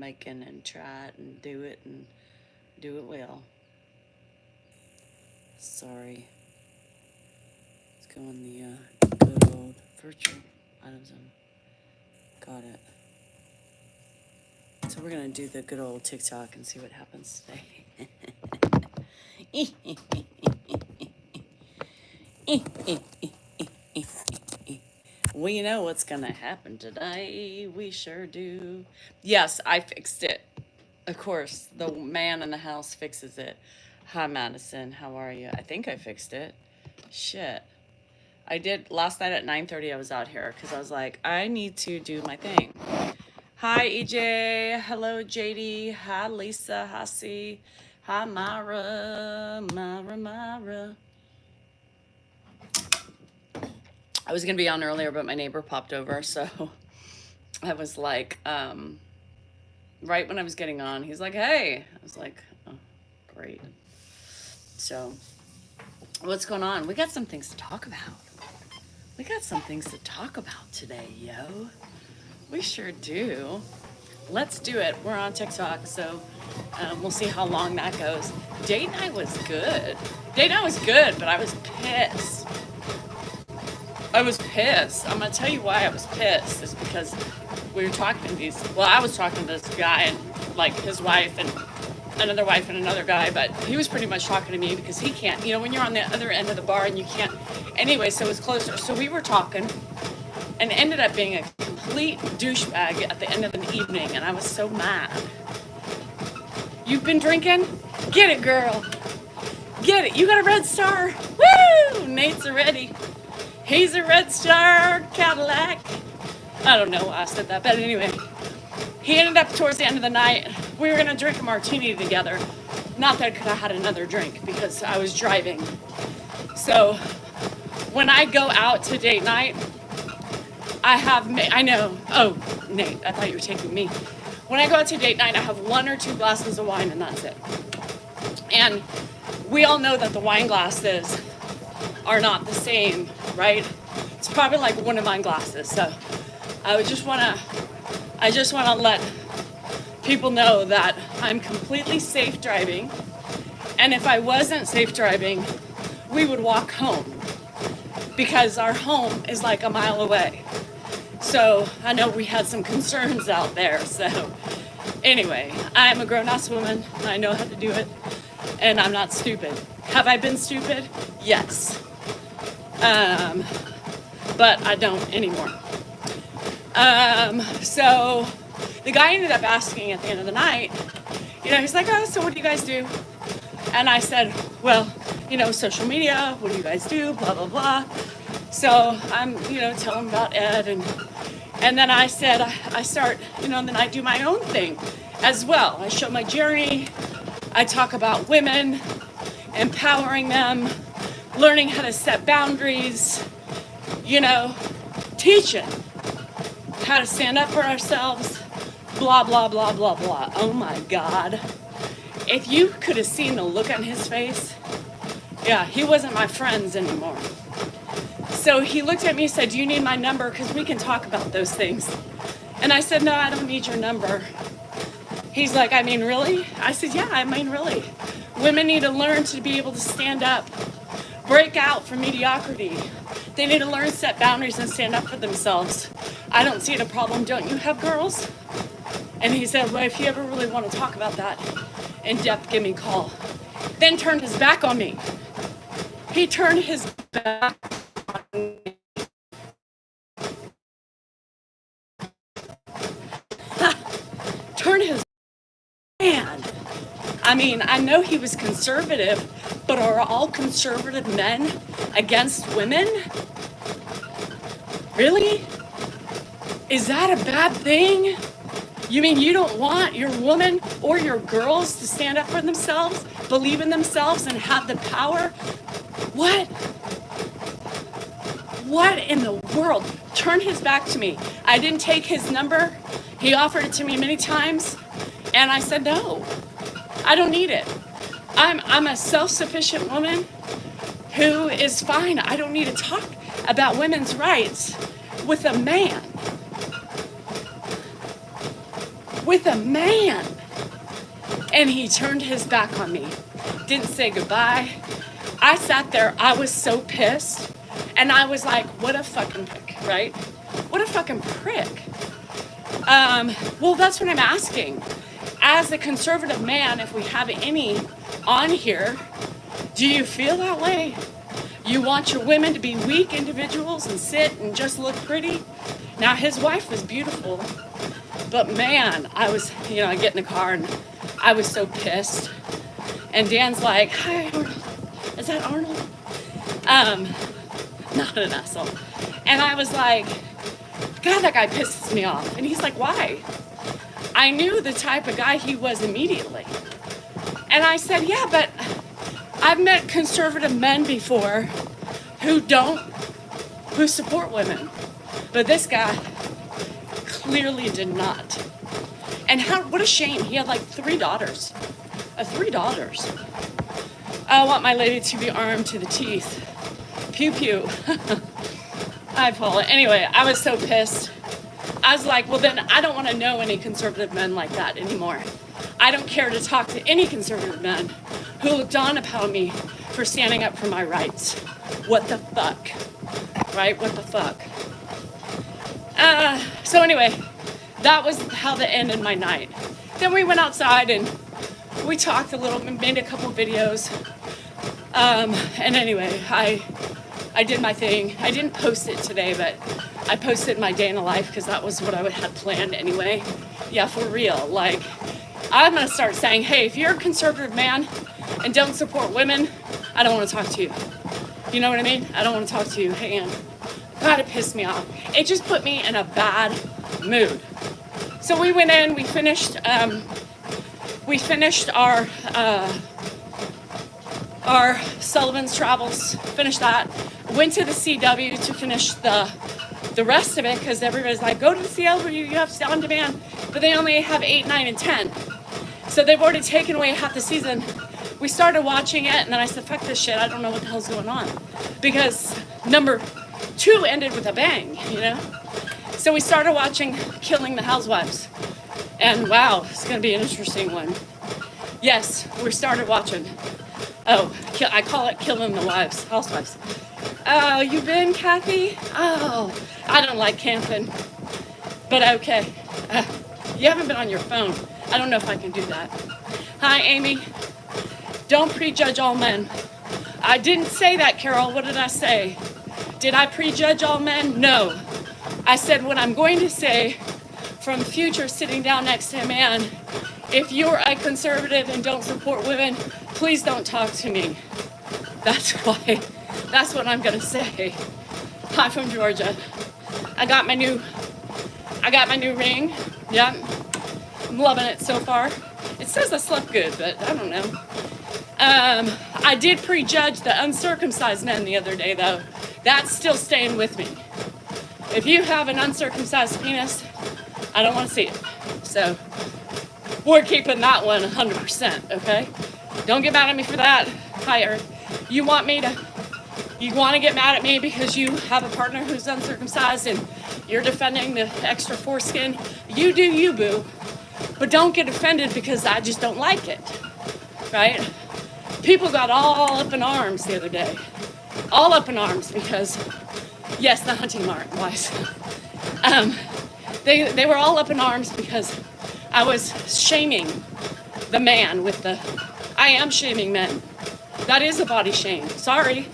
making and try it and do it well. Sorry. Let's go on the good old virtual items and got it. So we're gonna do the good old TikTok and see what happens today. We know what's gonna happen today. We sure do. Yes, I fixed it. Of course, the man in the house fixes it. Hi, Madison. How are you? I think I fixed it. Shit. I did last night at 9:30. I was out here because I was like, I need to do my thing. Hi, EJ. Hello, JD. Hi, Lisa. Hi, C. Hi, Myra. I was gonna be on earlier, but my neighbor popped over, so I was like, right when I was getting on, he's like, "Hey," I was like, "Oh, great." So, what's going on? We got some things to talk about. We got some things to talk about today, yo. We sure do. Let's do it. We're on TikTok, so we'll see how long that goes. Date night was good. Date night was good, but I was pissed. I was pissed. I'm gonna tell you why I was pissed. Is because we were talking to these. Well, I was talking to this guy and like his wife and another wife and another guy, but he was pretty much talking to me because he can't. You know, when you're on the other end of the bar and you can't. Anyway, so it was closer. So we were talking, and ended up being a complete douchebag at the end of the evening, and I was so mad. You've been drinking? Get it, girl. Get it. You got a red star? Woo! Nate's ready. He's a red star Cadillac. I don't know why I said that, but anyway. He ended up towards the end of the night, we were gonna drink a martini together. Not that I could have had another drink because I was driving. So when I go out to date night, I know, oh, Nate, I thought you were taking me. When I go out to date night, I have 1 or 2 glasses of wine and that's it. And we all know that the wine glasses are not the same, right? It's probably like one of my glasses. So I just wanna let people know that I'm completely safe driving. And if I wasn't safe driving, we would walk home because our home is like a mile away. So I know we had some concerns out there. So anyway, I'm a grown-ass woman. I know how to do it. And I'm not stupid. Have I been stupid? Yes. But I don't anymore. So the guy ended up asking at the end of the night, you know, he's like, "Oh, so what do you guys do?" And I said, "Well, you know, social media, what do you guys do? Blah, blah, blah." So I'm, you know, telling him about Ed and then I said, I start, you know, and then I do my own thing as well. I show my journey. I talk about women, empowering them, learning how to set boundaries, you know, teaching how to stand up for ourselves, blah, blah, blah, blah, blah. Oh my God. If you could have seen the look on his face, yeah, he wasn't my friends anymore. So he looked at me and said, "Do you need my number? Because we can talk about those things." And I said, "No, I don't need your number." He's like, "I mean, really?" I said, "Yeah, I mean, really. Women need to learn to be able to stand up, break out from mediocrity. They need to learn to set boundaries and stand up for themselves. I don't see it a problem. Don't you have girls?" And he said, "Well, if you ever really want to talk about that in depth, give me a call." Then turned his back on me. He turned his back on me. Turned his man. I mean, I know he was conservative, but are all conservative men against women? Really? Is that a bad thing? You mean you don't want your woman or your girls to stand up for themselves, believe in themselves, and have the power? What? What in the world? Turn his back to me. I didn't take his number. He offered it to me many times, and I said no. I don't need it. I'm a self-sufficient woman who is fine. I don't need to talk about women's rights with a man. with a man. And he turned his back on me, didn't say goodbye. I sat there, I was so pissed. And I was like, what a fucking prick, right? What a fucking prick. Well, that's what I'm asking. As a conservative man, if we have any on here, do you feel that way? You want your women to be weak individuals and sit and just look pretty? Now, his wife was beautiful, but man, I was, I get in the car and I was so pissed. And Dan's like, hi, Arnold. Is that Arnold? Not an asshole. And I was like, God, that guy pisses me off. And he's like, why? I knew the type of guy he was immediately. And I said, yeah, but I've met conservative men before who support women. But this guy clearly did not. And what a shame. He had like 3 daughters. 3 daughters. I want my lady to be armed to the teeth. Pew pew. I follow it. Anyway, I was so pissed. I was like, well then I don't want to know any conservative men like that anymore. I don't care to talk to any conservative men who look down upon me for standing up for my rights. What the fuck? Right? What the fuck? So anyway, that was how that ended my night. Then we went outside and we talked a little, made a couple videos. And anyway, I did my thing. I didn't post it today, but I posted my day in the life because that was what I had planned anyway. Yeah, for real. Like, I'm going to start saying, hey, if you're a conservative man and don't support women, I don't want to talk to you. You know what I mean? I don't want to talk to you. And God, it pissed me off. It just put me in a bad mood. So we went in, we finished our Sullivan's Travels, finished that. Went to the CW to finish the rest of it because everybody's like, go to the CW, you have on demand, but they only have 8, 9, and 10. So they've already taken away half the season. We started watching it, and then I said, fuck this shit, I don't know what the hell's going on. Because number 2 ended with a bang, So we started watching Killing the Housewives. And wow, it's gonna be an interesting one. Yes, we started watching. Oh, I call it Killing the Housewives. Oh, you been, Kathy? Oh, I don't like camping, but okay. You haven't been on your phone. I don't know if I can do that. Hi, Amy. Don't prejudge all men. I didn't say that, Carol. What did I say? Did I prejudge all men? No. I said what I'm going to say from future sitting down next to a man. If you're a conservative and don't support women, please don't talk to me. That's what I'm gonna say. Hi from Georgia. I got my new ring. Yeah, I'm loving it so far. It says I slept good, but I don't know. I did prejudge the uncircumcised men the other day, though. That's still staying with me. If you have an uncircumcised penis, I don't want to see it. So we're keeping that one 100%, okay? Don't get mad at me for that. Hi, Eric. You want to get mad at me because you have a partner who's uncircumcised and you're defending the extra foreskin? You do you, boo. But don't get offended because I just don't like it, right? People got all up in arms the other day. All up in arms because, yes, the hunting wise. They were all up in arms because I was shaming the man with I am shaming men. That is a body shame. Sorry.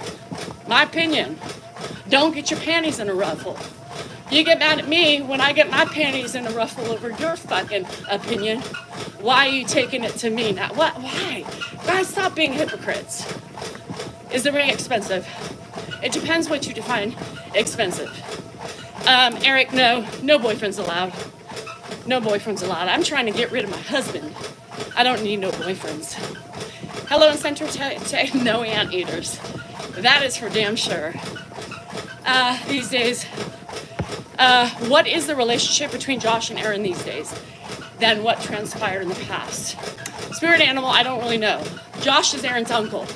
My opinion. Don't get your panties in a ruffle. You get mad at me when I get my panties in a ruffle over your fucking opinion. Why are you taking it to me now? What? Why? Guys, stop being hypocrites. Is the ring expensive? It depends what you define expensive. Eric, no boyfriends allowed. No boyfriends allowed. I'm trying to get rid of my husband. I don't need no boyfriends. Hello, and Center no anteaters. That is for damn sure. These days, what is the relationship between Josh and Aaron these days than what transpired in the past? Spirit animal, I don't really know. Josh is Aaron's uncle.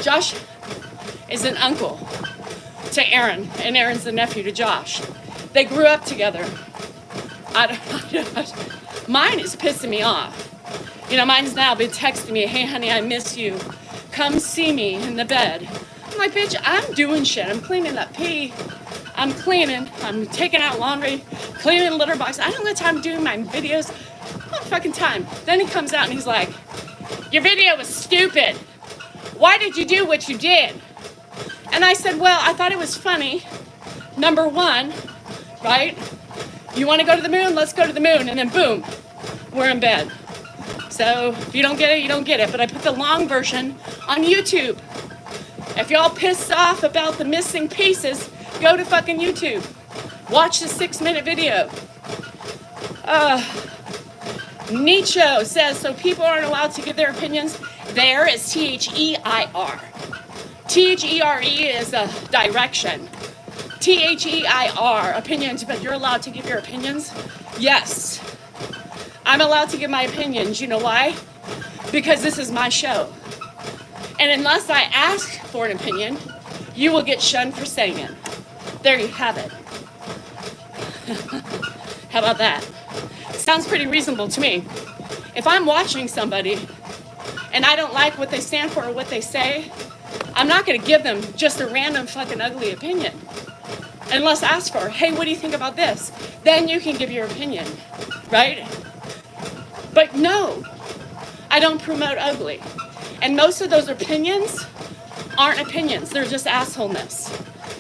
Josh is an uncle to Aaron, and Aaron's the nephew to Josh. They grew up together. Mine is pissing me off. You know, mine's now been texting me, hey honey, I miss you. Come see me in the bed. I'm like, bitch, I'm doing shit. I'm cleaning up pee. I'm cleaning. I'm taking out laundry, cleaning litter box. I don't have time doing my videos. All the fucking time. Then he comes out and he's like, your video was stupid. Why did you do what you did? And I said, well, I thought it was funny. Number one, right? You want to go to the moon? Let's go to the moon. And then boom, we're in bed. So if you don't get it, you don't get it. But I put the long version on YouTube. If y'all pissed off about the missing pieces, go to fucking YouTube. Watch the 6-minute video. Nietzsche says, so people aren't allowed to give their opinions. There is T-H-E-I-R. T-H-E-R-E is a direction. T-H-E-I-R, opinions, but you're allowed to give your opinions? Yes. I'm allowed to give my opinions. You know why? Because this is my show. And unless I ask for an opinion, you will get shunned for saying it. There you have it. How about that? Sounds pretty reasonable to me. If I'm watching somebody and I don't like what they stand for or what they say, I'm not going to give them just a random fucking ugly opinion. Unless asked for, hey, what do you think about this? Then you can give your opinion, right? But no, I don't promote ugly. And most of those opinions aren't opinions. They're just assholeness.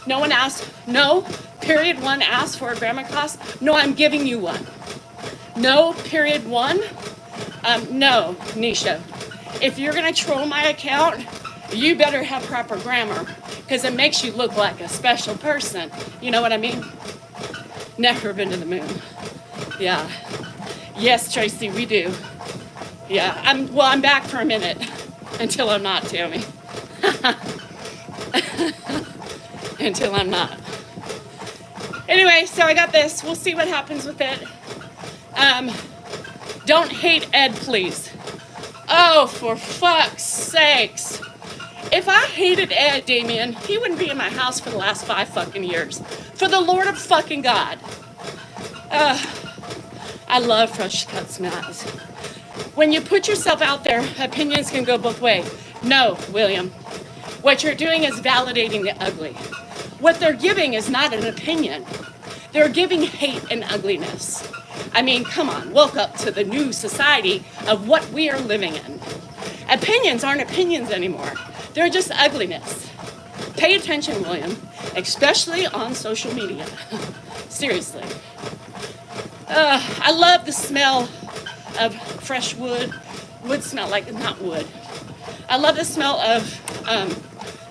No one asked, no, period one asked for a grammar class. No, I'm giving you one. No, period one. No, Nisha. If you're going to troll my account, you better have proper grammar because it makes you look like a special person. You know what I mean? Never been to the moon. Yeah. Yes, Tracy, we do. Yeah, I'm back for a minute until I'm not, Tammy. Until I'm not. Anyway, so I got this. We'll see what happens with it. Don't hate Ed, please. Oh, for fuck's sakes. If I hated Ed, Damien, he wouldn't be in my house for the last 5 fucking years. For the Lord of fucking God. I love fresh cut smells. When you put yourself out there, opinions can go both ways. No, William. What you're doing is validating the ugly. What they're giving is not an opinion. They're giving hate and ugliness. I mean, come on, woke up to the new society of what we are living in. Opinions aren't opinions anymore. They're just ugliness. Pay attention, William, especially on social media. Seriously. I love the smell of fresh wood. Wood smell like, not wood. I love the smell of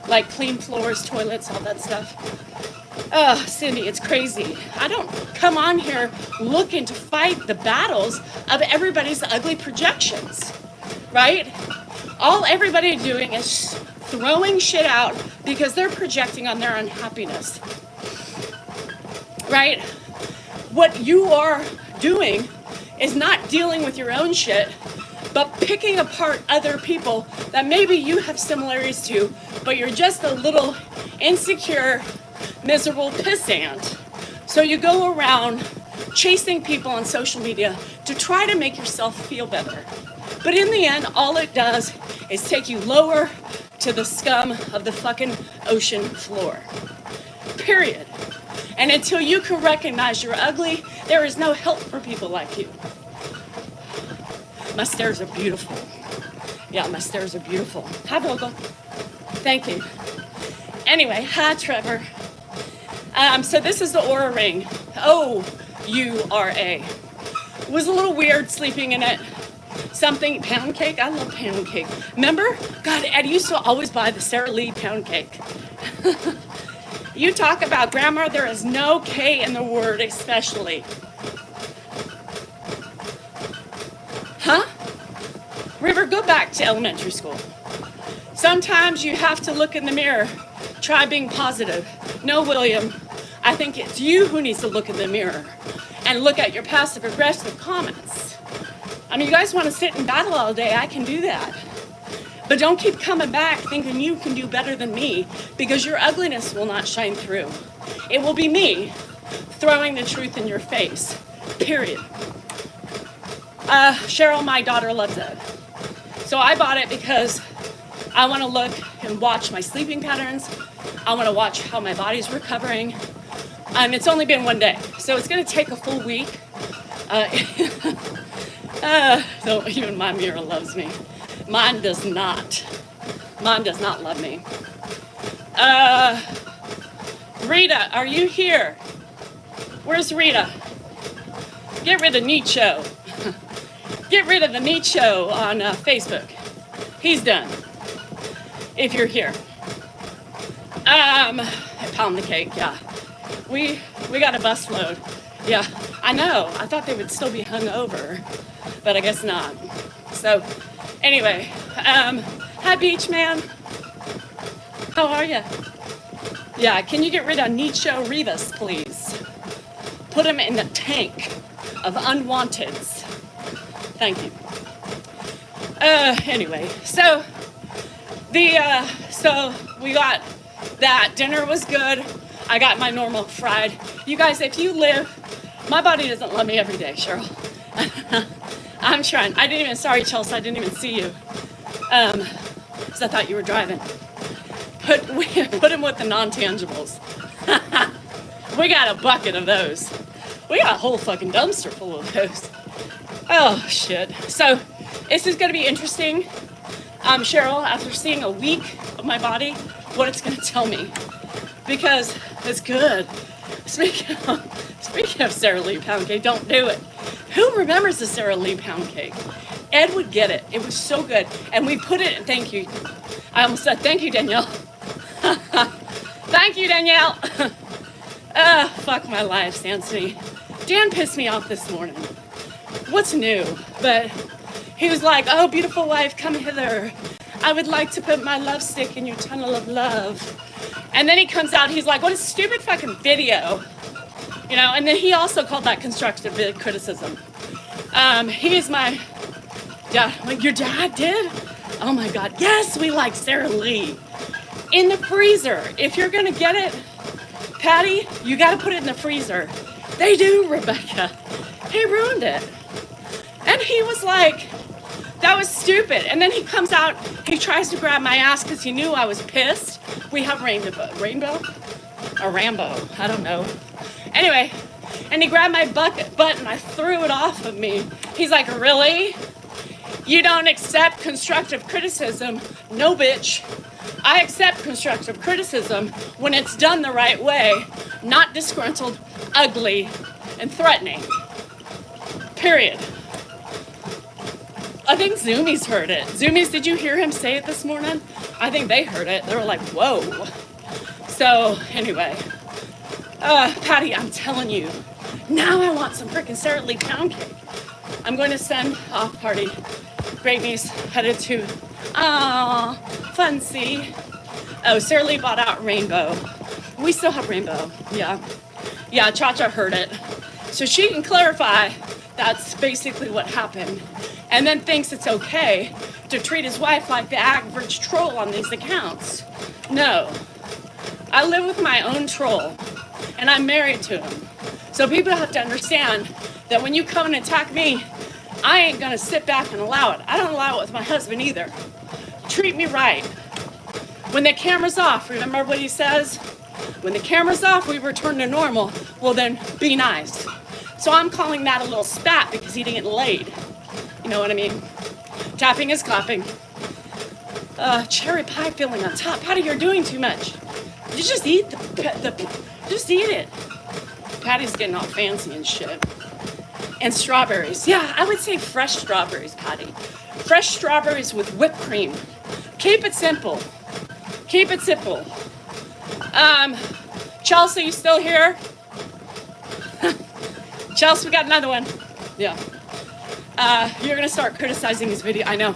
like clean floors, toilets, all that stuff. Cindy, it's crazy. I don't come on here looking to fight the battles of everybody's ugly projections, right? All everybody doing is throwing shit out because they're projecting on their unhappiness, right? What you are doing is not dealing with your own shit, but picking apart other people that maybe you have similarities to, but you're just a little insecure, miserable pissant. So you go around chasing people on social media to try to make yourself feel better. But in the end, all it does is take you lower to the scum of the fucking ocean floor. Period. And until you can recognize you're ugly, there is no help for people like you. My stairs are beautiful. Yeah, my stairs are beautiful. Hi, Vogel. Thank you. Anyway, hi, Trevor. So this is the Aura ring. O-U-R-A. It was a little weird sleeping in it. Something, pound cake? I love pound cake. Remember? God, Ed used to always buy the Sara Lee pound cake. You talk about grammar, there is no K in the word, especially. Huh? River, go back to elementary school. Sometimes you have to look in the mirror. Try being positive. No, William, I think it's you who needs to look in the mirror and look at your passive-aggressive comments. I mean, you guys want to sit and battle all day, I can do that. But don't keep coming back thinking you can do better than me because your ugliness will not shine through. It will be me throwing the truth in your face. period. Cheryl, my daughter, loves it. So I bought it because I want to look and watch my sleeping patterns. I want to watch how my body's recovering. It's only been 1 day, so it's going to take a full week. So even my mirror loves me. Mine does not. Mine does not love me. Rita, are you here? Where's Rita? Get rid of Nietzsche. Get rid of the Nietzsche on Facebook. He's done. If you're here. Pound the cake, yeah. We got a busload. Yeah, I know. I thought they would still be hung over, but I guess not. So, anyway, hi Beach Man. How are you? Yeah, can you get rid of Nietzsche Rivas, please? Put him in the tank of unwanteds. Thank you. Anyway, so so we got that. Dinner was good. I got my normal fried. You guys, if you live, my body doesn't love me every day, Cheryl. I'm trying. Sorry, Chelsea, I didn't even see you. Because I thought you were driving. Put him with the non-tangibles. We got a bucket of those. We got a whole fucking dumpster full of those. Oh, shit. So, this is going to be interesting. Cheryl, after seeing a week of my body, what it's going to tell me. Because it's good. Speaking of Sara Lee pound cake, don't do it. Who remembers the Sara Lee pound cake? Ed would get it. It was so good. And we put it, thank you. I almost said thank you, Danielle. Thank you, Danielle. Fuck my life, Sansony. Dan pissed me off this morning. What's new? But he was like, oh, beautiful wife, come hither. I would like to put my love stick in your tunnel of love. And then he comes out, he's like, what a stupid fucking video. You know, and then he also called that constructive criticism. He is my dad. Like, your dad did? Oh my God. Yes, we like Sara Lee. In the freezer. If you're gonna get it, Patty, you gotta put it in the freezer. They do, Rebecca. He ruined it. And he was like, that was stupid. And then he comes out, he tries to grab my ass because he knew I was pissed. We have Rainbow? Or Rambo, I don't know. Anyway, and he grabbed my butt and I threw it off of me. He's like, really? You don't accept constructive criticism? No, bitch. I accept constructive criticism when it's done the right way, not disgruntled, ugly, and threatening. Period. I think Zoomies heard it. Zoomies, did you hear him say it this morning? I think they heard it. They were like, whoa. So, anyway. Patty, I'm telling you, now I want some freaking Sara Lee pound cake. I'm going to send off party. Great niece headed to, Funcy. Oh, Sara Lee bought out Rainbow. We still have Rainbow, yeah. Yeah, Cha-Cha heard it. So she can clarify that's basically what happened. And then thinks it's okay to treat his wife like the average troll on these accounts. No. I live with my own troll, and I'm married to him. So people have to understand that when you come and attack me, I ain't gonna sit back and allow it. I don't allow it with my husband either. Treat me right. When the camera's off, remember what he says? When the camera's off, we return to normal. Well then, be nice. So I'm calling that a little spat because he didn't get laid. You know what I mean? Tapping is clapping. Cherry pie filling on top. Patty, you're doing too much. You just eat just eat it. Patty's getting all fancy and shit. And strawberries. Yeah, I would say fresh strawberries, Patty. Fresh strawberries with whipped cream. Keep it simple. Keep it simple. Chelsea, you still here? Chelsea, we got another one. Yeah. You're gonna start criticizing his video. I know.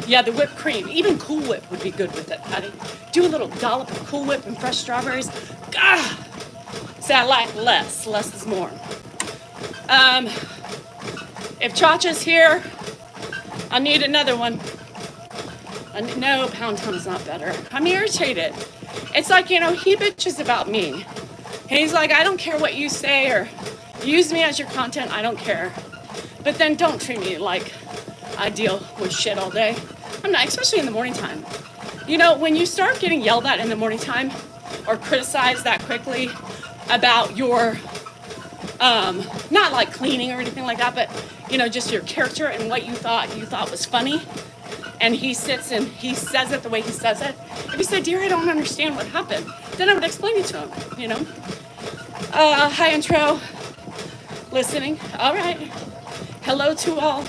Yeah, the whipped cream. Even Cool Whip would be good with it, Patty. Do a little dollop of Cool Whip and fresh strawberries. Say I like less. Less is more. If Cha-Cha's here, I need another one. No, Pound Town's not better. I'm irritated. It's like, you know, he bitches about me. And he's like, I don't care what you say or Use me as your content, I don't care. But then don't treat me like I deal with shit all day. I'm not, especially in the morning time. You know, when you start getting yelled at in the morning time or criticized that quickly about your, not like cleaning or anything like that, but, you know, just your character and what you thought was funny, and he sits and he says it the way he says it. If he said, dear, I don't understand what happened, then I would explain it to him, you know. Hi, intro. Listening. All right. Hello to all.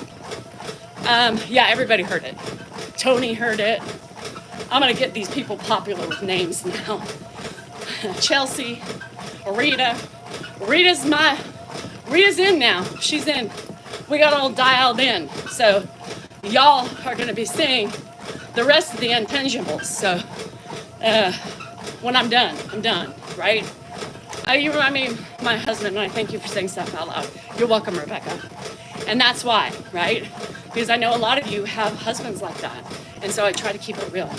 Yeah, everybody heard it. Tony heard it. I'm going to get these people popular with names now. Chelsea, Rita. Rita's in now. She's in. We got all dialed in. So y'all are going to be seeing the rest of the intangibles. So when I'm done, right? You remind me of my husband, and I thank you for saying stuff out loud. You're welcome, Rebecca. And that's why, right? Because I know a lot of you have husbands like that. And so I try to keep it real.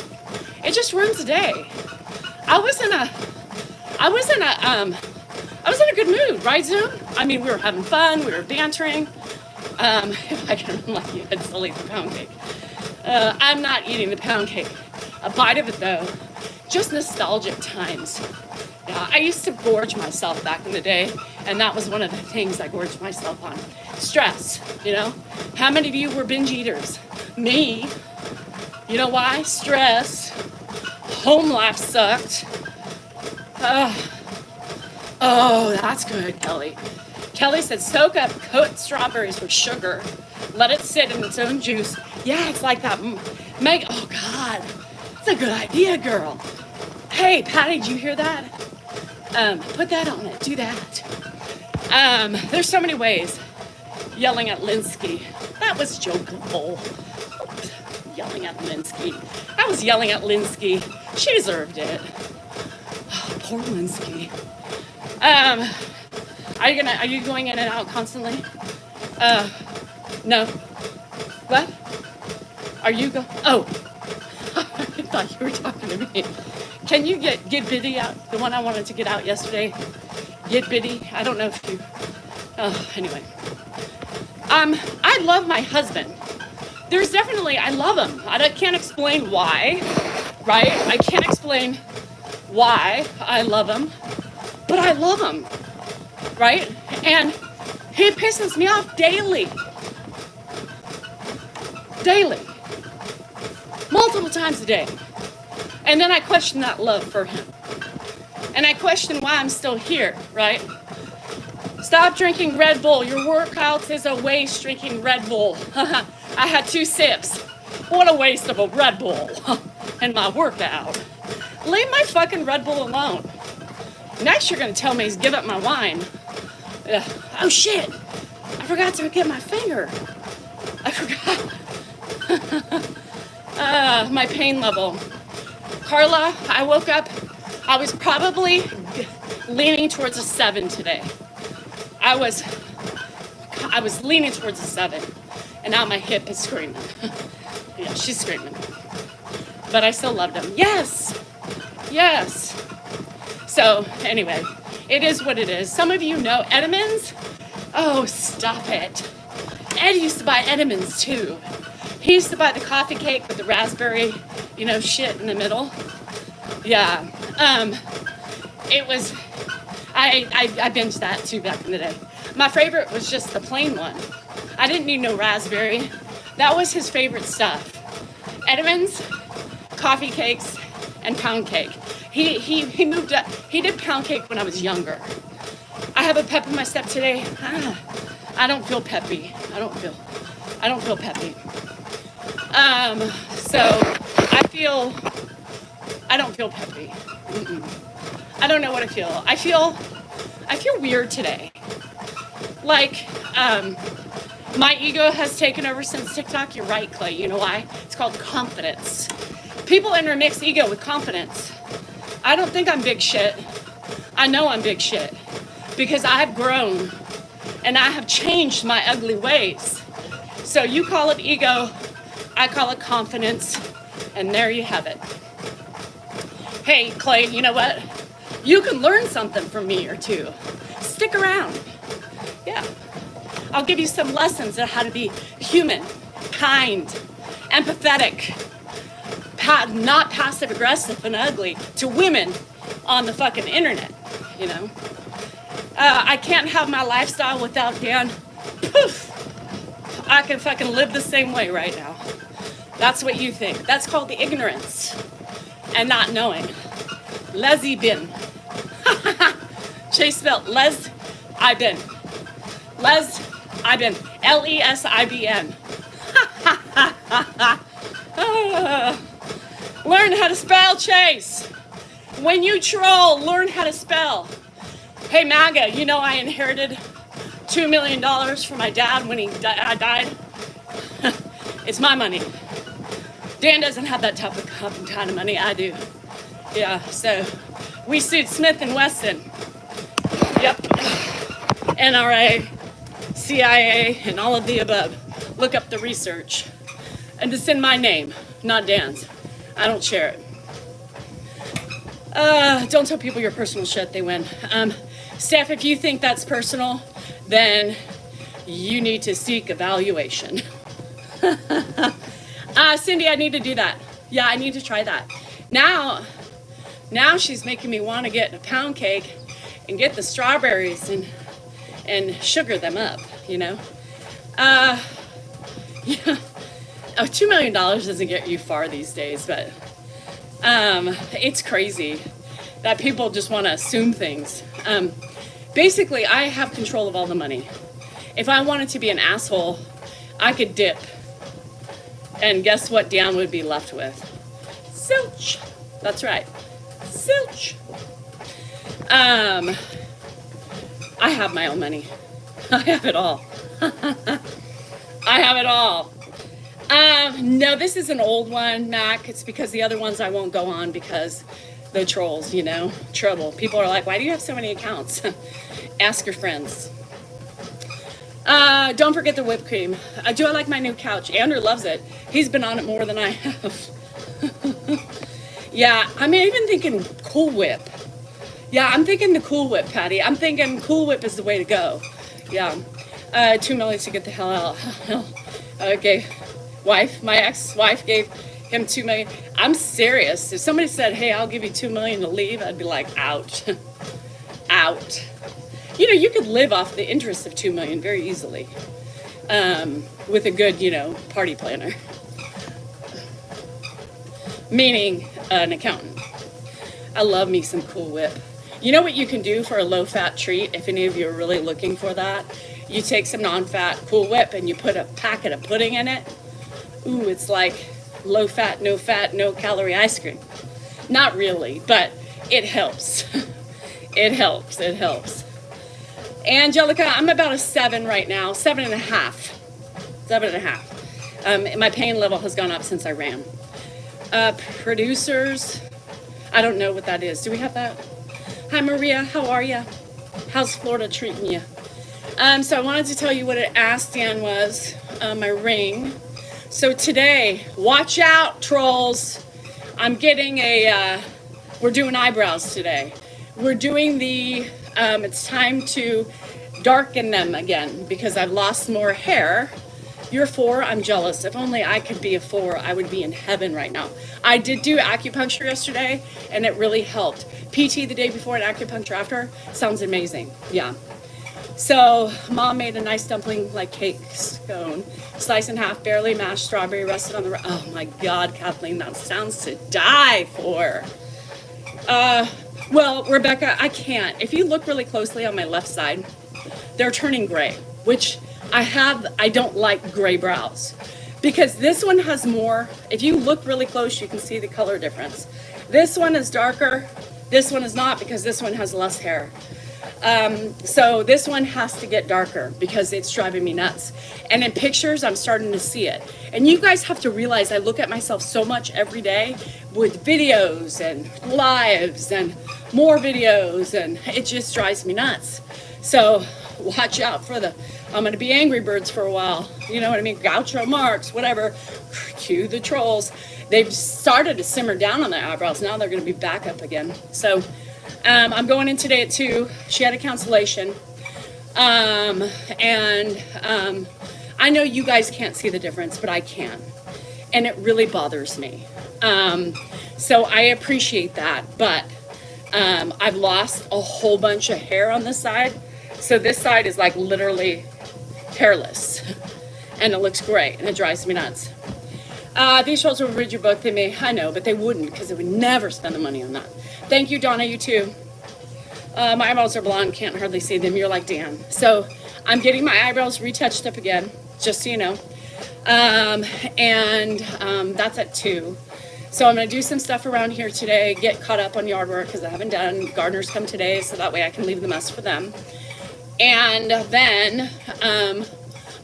It just ruins the day. I was in a good mood, right, Zoom? I mean, we were having fun, we were bantering. If I can run like you had to eat the pound cake. I'm not eating the pound cake. A bite of it though, just nostalgic times. Yeah, I used to gorge myself back in the day, and that was one of the things I gorged myself on. Stress, you know? How many of you were binge eaters? Me. You know why? Stress. Home life sucked. Oh, that's good, Kelly. Kelly said, soak up cooked strawberries with sugar. Let it sit in its own juice. Yeah, it's like that. Oh, God. That's a good idea, girl. Hey, Patty, did you hear that? Put that on it. Do that. There's so many ways. Yelling at Linsky. That was jokeable. Yelling at Linsky. I was yelling at Linsky. She deserved it. Oh, poor Linsky. Are you going in and out constantly? No. What? Are you Oh. I thought you were talking to me. Can you get Biddy out? The one I wanted to get out yesterday. Get Biddy. I don't know if you. Oh, anyway. I love my husband. There's definitely, I love him. I can't explain why, right? I can't explain why I love him, but I love him, right? And he pisses me off daily. Daily. Multiple times a day. And then I question that love for him. And I question why I'm still here, right? Stop drinking Red Bull. Your workouts is a waste drinking Red Bull. I had 2 sips. What a waste of a Red Bull in my workout. Leave my fucking Red Bull alone. Next you're going to tell me to give up my wine. Oh shit. I forgot to get my finger. I forgot. My pain level. Carla, I woke up. I was probably leaning towards a 7 today. I was leaning towards a 7, and now my hip is screaming. Yeah, she's screaming. But I still loved him. Yes. So anyway, it is what it is. Some of you know Edmonds. Oh, stop it. Ed used to buy Edmonds too. He used to buy the coffee cake with the raspberry, shit in the middle. Yeah. It was. I binged that too back in the day. My favorite was just the plain one. I didn't need no raspberry. That was his favorite stuff. Edmonds, coffee cakes, and pound cake. He moved up. He did pound cake when I was younger. I have a pep in my step today. I don't feel peppy. I don't feel peppy. So I don't feel peppy. I don't know what I feel. I feel weird today. Like, my ego has taken over since TikTok. You're right, Clay. You know why? It's called confidence. People intermix ego with confidence. I don't think I'm big shit. I know I'm big shit because I've grown and I have changed my ugly ways. So you call it ego, I call it confidence, and there you have it. Hey, Clay, you know what? You can learn something from me or two. Stick around. Yeah. I'll give you some lessons on how to be human, kind, empathetic, not passive aggressive and ugly to women on the fucking internet, you know. I can't have my lifestyle without Dan. Poof! I can fucking live the same way right now. That's what you think. That's called the ignorance and not knowing. Lesbian. She spelled Les-I-bin. Les-I-bin. L-E-S-I-B-N. Learn how to spell, Chase. When you troll, learn how to spell. Hey, MAGA, you know I inherited $2 million from my dad when I died? It's my money. Dan doesn't have that type of kind of money. I do. Yeah, so we sued Smith & Wesson. Yep. NRA, CIA, and all of the above. Look up the research. And it's in my name, not Dan's. I don't share it. Don't tell people your personal shit, they win. Steph, if you think that's personal, then you need to seek evaluation. Cindy, I need to do that. Yeah, I need to try that. Now she's making me want to get a pound cake and get the strawberries and sugar them up, you know. Yeah. Oh, $2 million doesn't get you far these days, but it's crazy that people just want to assume things. Basically, I have control of all the money. If I wanted to be an asshole, I could dip. And guess what Dan would be left with? Zilch. That's right. Zilch. I have my own money. I have it all. I have it all. No, this is an old one, Mac. It's because the other ones I won't go on because the trolls, you know, trouble. People are like, why do you have so many accounts? Ask your friends. Don't forget the whipped cream. Do I like my new couch? Andrew loves it. He's been on it more than I have. Yeah, I'm even thinking Cool Whip. Yeah, I'm thinking the Cool Whip, Patty. I'm thinking Cool Whip is the way to go. Yeah. $2 million to get the hell out. Okay. My ex-wife gave him $2 million. I'm serious. If somebody said, hey, I'll give you $2 million to leave, I'd be like, out. Out. You know, you could live off the interest of $2 million very easily with a good, you know, party planner. Meaning an accountant. I love me some Cool Whip. You know what you can do for a low-fat treat, if any of you are really looking for that? You take some non-fat Cool Whip and you put a packet of pudding in it. Ooh, it's like low-fat, no-calorie ice cream. Not really, but it helps. It helps. It helps. Angelica, I'm about a 7 right now, 7.5. 7.5. My pain level has gone up since I ran. Producers, I don't know what that is. Do we have that? Hi, Maria. How are you? How's Florida treating you? So I wanted to tell you what it asked Dan was, my ring. So today, watch out, trolls. I'm getting we're doing eyebrows today. We're doing it's time to darken them again because I've lost more hair. You're 4, I'm jealous. If only I could be a 4, I would be in heaven right now. I did do acupuncture yesterday and it really helped. PT the day before and acupuncture after, sounds amazing, yeah. So Mom made a nice dumpling like cake scone, sliced in half, barely mashed strawberry, rested on the, oh my God, Kathleen, that sounds to die for. Well, Rebecca, I can't. If you look really closely on my left side, they're turning gray, which I don't like gray brows because this one has more. If you look really close, you can see the color difference. This one is darker. This one is not because this one has less hair. So this one has to get darker because it's driving me nuts. And in pictures, I'm starting to see it. And you guys have to realize I look at myself so much every day with videos and lives and more videos, and it just drives me nuts. So watch out for I'm going to be Angry Birds for a while. You know what I mean? Groucho Marx, whatever. Cue the trolls. They've started to simmer down on their eyebrows. Now they're going to be back up again. So I'm going in today at 2. She had a cancellation. Um, and I know you guys can't see the difference, but I can. And it really bothers me. So I appreciate that, but I've lost a whole bunch of hair on this side. So this side is like literally hairless. And it looks great, and it drives me nuts. These shows will read your book. They may, I know, but they wouldn't, because they would never spend the money on that. Thank you, Donna, you too. My eyebrows are blonde, can't hardly see them. You're like Dan. So I'm getting my eyebrows retouched up again, just so you know. That's at 2. So I'm going to do some stuff around here today, get caught up on yard work because I haven't done. Gardeners come today, so that way I can leave the mess for them. And then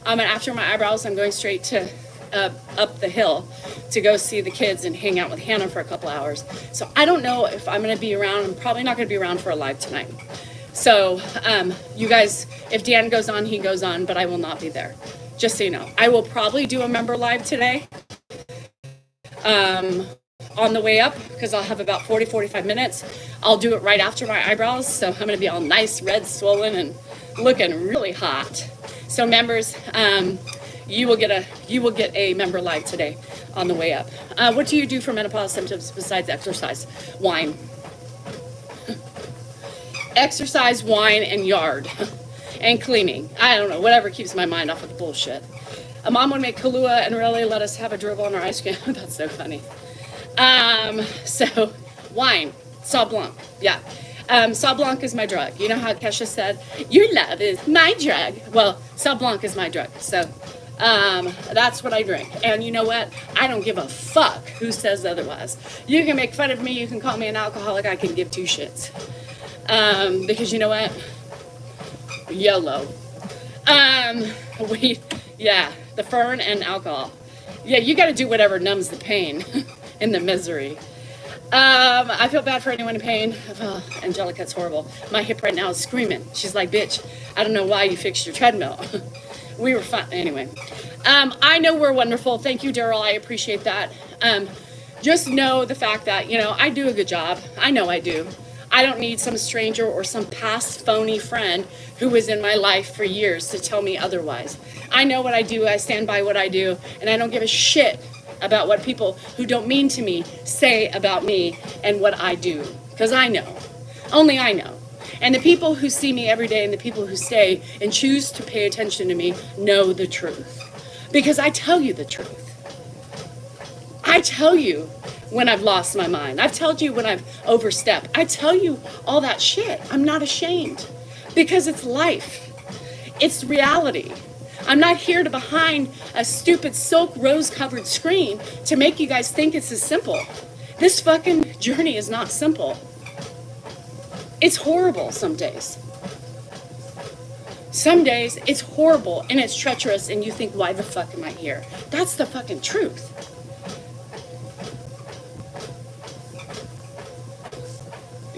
after my eyebrows, I'm going straight to up the hill to go see the kids and hang out with Hannah for a couple hours. So I don't know if I'm going to be around. I'm probably not going to be around for a live tonight. So you guys, if Dan goes on, he goes on, but I will not be there. Just so you know. I will probably do a member live today on the way up because I'll have about 45 minutes. I'll do it right after my eyebrows. So I'm going to be all nice, red, swollen, and looking really hot. So members, you will get a member live today on the way up. What do you do for menopause symptoms besides exercise? Wine. Exercise, wine, and yard. And cleaning. I don't know, whatever keeps my mind off of the bullshit. A mom would make Kahlua and really let us have a dribble on our ice cream. That's so funny. So, wine. Sauv Blanc. Yeah. Sauv Blanc is my drug. You know how Kesha said, your love is my drug. Well, Sauv Blanc is my drug. So, that's what I drink. And you know what? I don't give a fuck who says otherwise. You can make fun of me. You can call me an alcoholic. I can give two shits. Because you know what? YOLO. The fern and alcohol. Yeah, you got to do whatever numbs the pain and the misery. I feel bad for anyone in pain. Oh, Angelica's horrible. My hip right now is screaming. She's like, bitch, I don't know why you fixed your treadmill. We were fine. Anyway, I know we're wonderful. Thank you, Daryl. I appreciate that. Just know the fact that, I do a good job. I know I do. I don't need some stranger or some past phony friend who was in my life for years to tell me otherwise. I know what I do. I stand by what I do. And I don't give a shit about what people who don't mean to me say about me and what I do. Because I know. Only I know. And the people who see me every day and the people who stay and choose to pay attention to me know the truth. Because I tell you the truth. I tell you when I've lost my mind. I've told you when I've overstepped. I tell you all that shit. I'm not ashamed. Because it's life. It's reality. I'm not here to behind a stupid silk rose-covered screen to make you guys think it's as simple. This fucking journey is not simple. It's horrible some days. Some days it's horrible and it's treacherous and you think, why the fuck am I here? That's the fucking truth.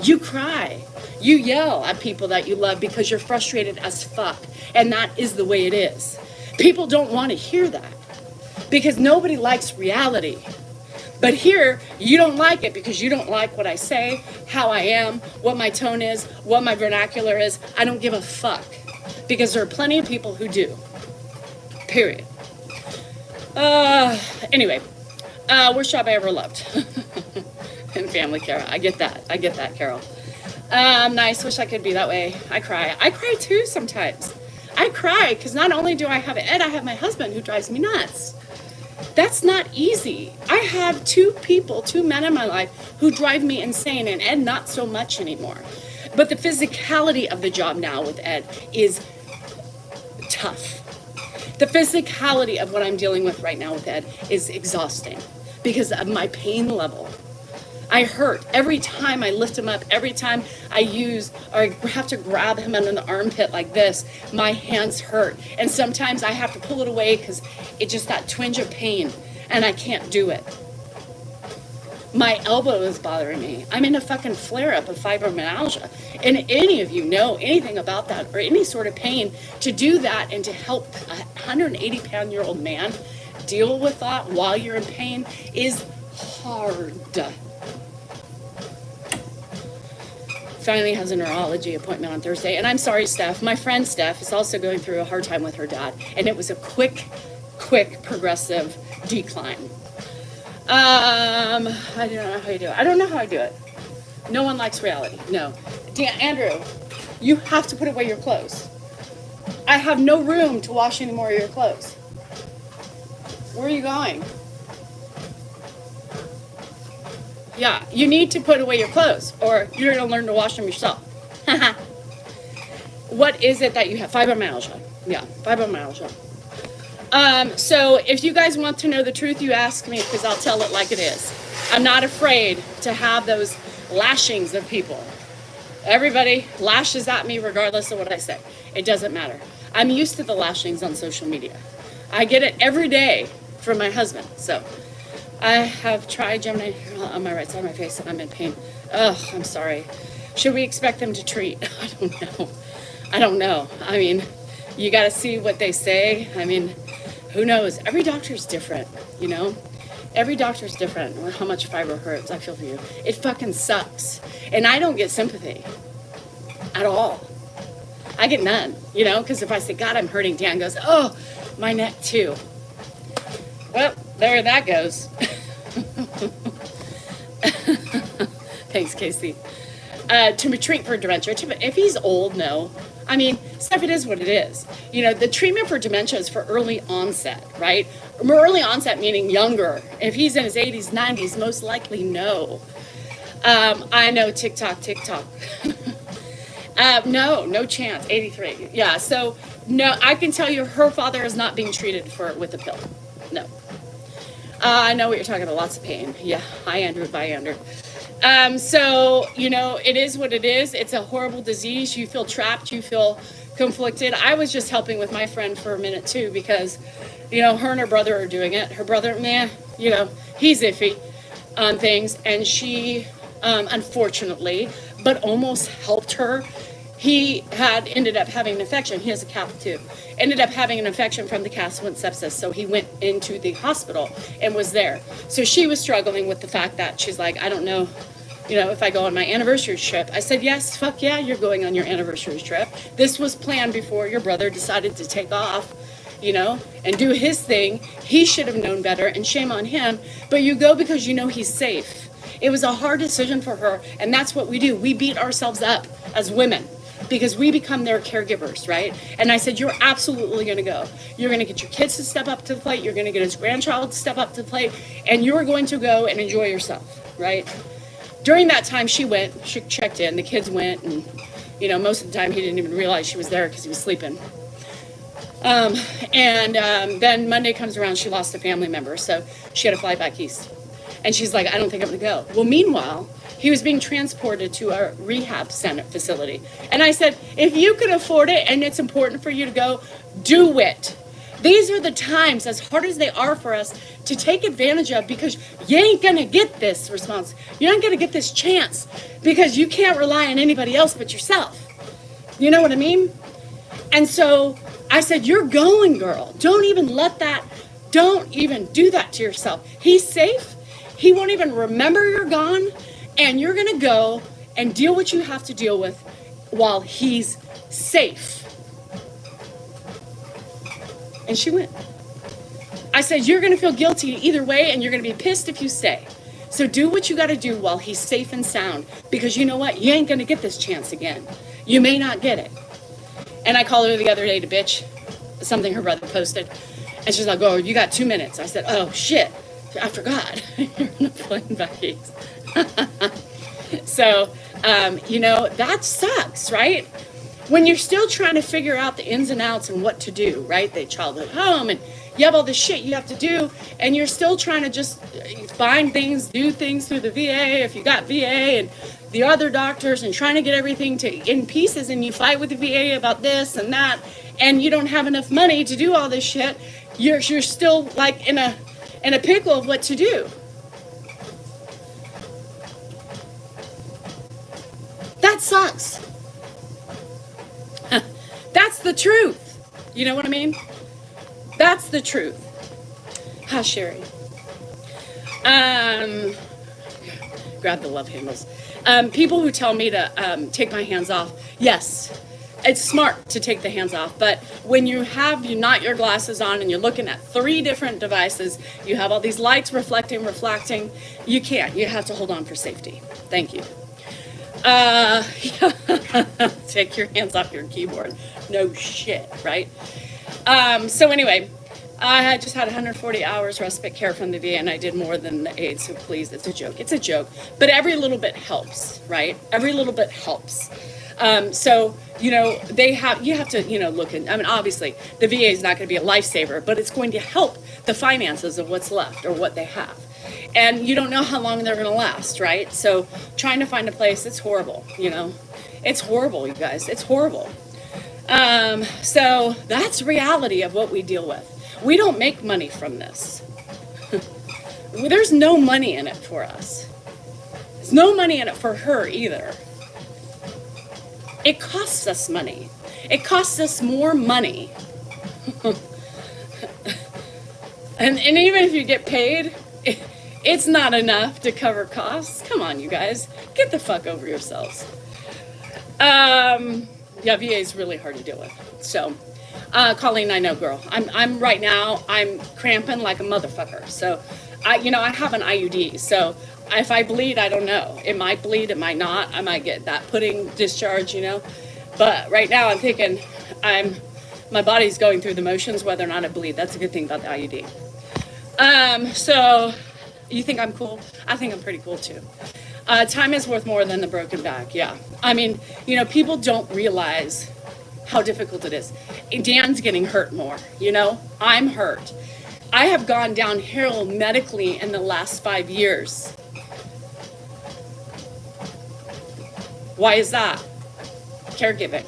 You cry. You yell at people that you love because you're frustrated as fuck. And that is the way it is. People don't want to hear that because nobody likes reality. But here, you don't like it because you don't like what I say, how I am, what my tone is, what my vernacular is. I don't give a fuck because there are plenty of people who do. Period. Anyway, worst job I ever loved. In family care. I get that, Carol. Nice. Wish I could be that way. I cry. I cry too sometimes. I cry because not only do I have Ed, I have my husband who drives me nuts. That's not easy. I have two men in my life who drive me insane, and Ed not so much anymore. But the physicality of the job now with Ed is tough. The physicality of what I'm dealing with right now with Ed is exhausting because of my pain level. I hurt every time I lift him up, every time I use or I have to grab him under the armpit like this, my hands hurt. And sometimes I have to pull it away because it's just that twinge of pain and I can't do it. My elbow is bothering me. I'm in a fucking flare-up of fibromyalgia. And any of you know anything about that or any sort of pain, to do that and to help a 180-pound-year-old man deal with that while you're in pain is hard. finally has a neurology appointment on Thursday. And I'm sorry, Steph. My friend Steph is also going through a hard time with her dad. And it was a quick progressive decline. I don't know how you do it. I don't know how I do it. No one likes reality. No. Andrew, you have to put away your clothes. I have no room to wash any more of your clothes. Where are you going? Yeah, you need to put away your clothes or you're going to learn to wash them yourself. What is it that you have? Fibromyalgia. Yeah, fibromyalgia. So if you guys want to know the truth, you ask me because I'll tell it like it is. I'm not afraid to have those lashings of people. Everybody lashes at me regardless of what I say. It doesn't matter. I'm used to the lashings on social media. I get it every day from my husband. So I have tried Gemini on my right side of my face and I'm in pain. Ugh, I'm sorry. Should we expect them to treat? I don't know. I mean, you got to see what they say. I mean, who knows? Every doctor's different, you know? Every doctor's different or how much fiber hurts. I feel for you. It fucking sucks. And I don't get sympathy at all. I get none, you know? Because if I say, God, I'm hurting, Dan goes, oh, my neck too. Well, there that goes. Thanks, Casey. To treat for dementia, if he's old, no. I mean, Steph, it is what it is. You know, the treatment for dementia is for early onset, right? Early onset meaning younger. If he's in his 80s, 90s, most likely no. I know TikTok. No chance. 83. Yeah, so no, I can tell you her father is not being treated with a pill. No. I know what you're talking about. Lots of pain. Yeah. Hi, Andrew. Bye, Andrew. So, you know, it is what it is. It's a horrible disease. You feel trapped. You feel conflicted. I was just helping with my friend for a minute, too, because, you know, her and her brother are doing it. Her brother, you know, he's iffy on things. And she, unfortunately, but almost helped her. He had ended up having an infection. He has a calf too. Ended up having an infection from the calf, went sepsis. So he went into the hospital and was there. So she was struggling with the fact that she's like, I don't know, you know, if I go on my anniversary trip. I said, yes, fuck yeah, you're going on your anniversary trip. This was planned before your brother decided to take off, you know, and do his thing. He should have known better and shame on him. But you go because you know he's safe. It was a hard decision for her. And that's what we do. We beat ourselves up as women, because we become their caregivers, right? And I said, you're absolutely going to go. You're going to get your kids to step up to the plate. You're going to get his grandchild to step up to the plate. And you're going to go and enjoy yourself, right? During that time, she checked in. The kids went. And, you know, most of the time, he didn't even realize she was there because he was sleeping. Then Monday comes around, she lost a family member. So she had to fly back east. And she's like, I don't think I'm going to go. Well, meanwhile, he was being transported to a rehab center facility. And I said, if you can afford it and it's important for you to go, do it. These are the times, as hard as they are for us, to take advantage of, because you ain't going to get this response. You ain't going to get this chance because you can't rely on anybody else but yourself. You know what I mean? And so I said, you're going, girl. Don't even do that to yourself. He's safe. He won't even remember you're gone. And you're going to go and deal what you have to deal with while he's safe. And she went. I said, you're going to feel guilty either way, and you're going to be pissed if you stay. So do what you got to do while he's safe and sound, because you know what? You ain't going to get this chance again. You may not get it. And I called her the other day to bitch something her brother posted. And she's like, oh, you got 2 minutes. I said, oh, shit. I forgot. You're on a plane back east. So, you know, that sucks, right? When you're still trying to figure out the ins and outs and what to do, right? The childhood home, and you have all this shit you have to do, and you're still trying to just find things, do things through the VA, if you got VA, and the other doctors, and trying to get everything in pieces, and you fight with the VA about this and that, and you don't have enough money to do all this shit. You're still like in a pickle of what to do. That sucks. That's the truth. You know what I mean? That's the truth. Hi, Sherry. Grab the love handles. People who tell me to take my hands off, yes, it's smart to take the hands off, but when you have not your glasses on and you're looking at 3 different devices, you have all these lights reflecting, you can't. You have to hold on for safety. Thank you. Take your hands off your keyboard. No shit, right? So anyway, I had just had 140 hours respite care from the VA, and I did more than the aid, so please, it's a joke. It's a joke. But every little bit helps, right? Every little bit helps. So, you have to, look at, obviously, the VA is not going to be a lifesaver, but it's going to help the finances of what's left or what they have. And you don't know how long they're going to last, right? So trying to find a place, it's horrible, It's horrible, you guys. It's horrible. So that's reality of what we deal with. We don't make money from this. There's no money in it for us. There's no money in it for her either. It costs us money. It costs us more money. and even if you get paid, it's not enough to cover costs. Come on, you guys. Get the fuck over yourselves. Yeah, VA is really hard to deal with. So, Colleen, I know, girl. I'm right now, I'm cramping like a motherfucker. So, I have an IUD. So, if I bleed, I don't know. It might bleed, it might not. I might get that pudding discharge, But right now, I'm thinking my body's going through the motions whether or not I bleed. That's a good thing about the IUD. So, you think I'm cool? I think I'm pretty cool too. Time is worth more than the broken back. Yeah. People don't realize how difficult it is. Dan's getting hurt more. I'm hurt. I have gone downhill medically in the last 5 years. Why is that? Caregiving.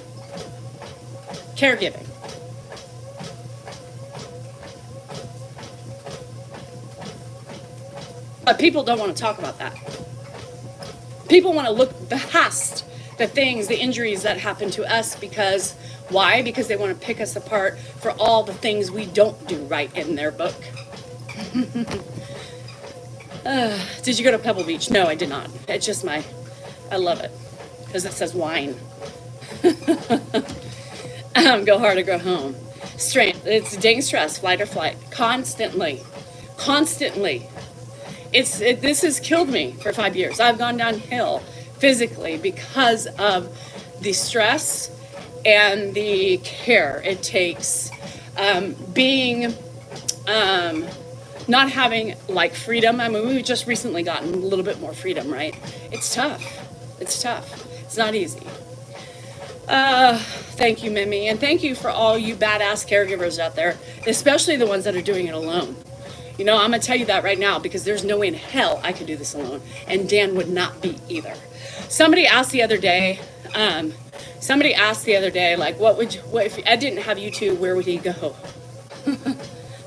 Caregiving. But people don't want to talk about that. People want to look past the things, the injuries that happen to us because, why? Because they want to pick us apart for all the things we don't do right in their book. Did you go to Pebble Beach? No, I did not. It's just I love it because it says wine. Go hard or go home. Strength. It's dang stress, flight or flight. Constantly. This has killed me for 5 years. I've gone downhill physically because of the stress and the care it takes. Not having freedom. We've just recently gotten a little bit more freedom, right? It's tough. It's not easy. Thank you, Mimi. And thank you for all you badass caregivers out there, especially the ones that are doing it alone. I'm going to tell you that right now because there's no way in hell I could do this alone. And Dan would not be either. Somebody asked the other day, what if Ed didn't have you two, where would he go?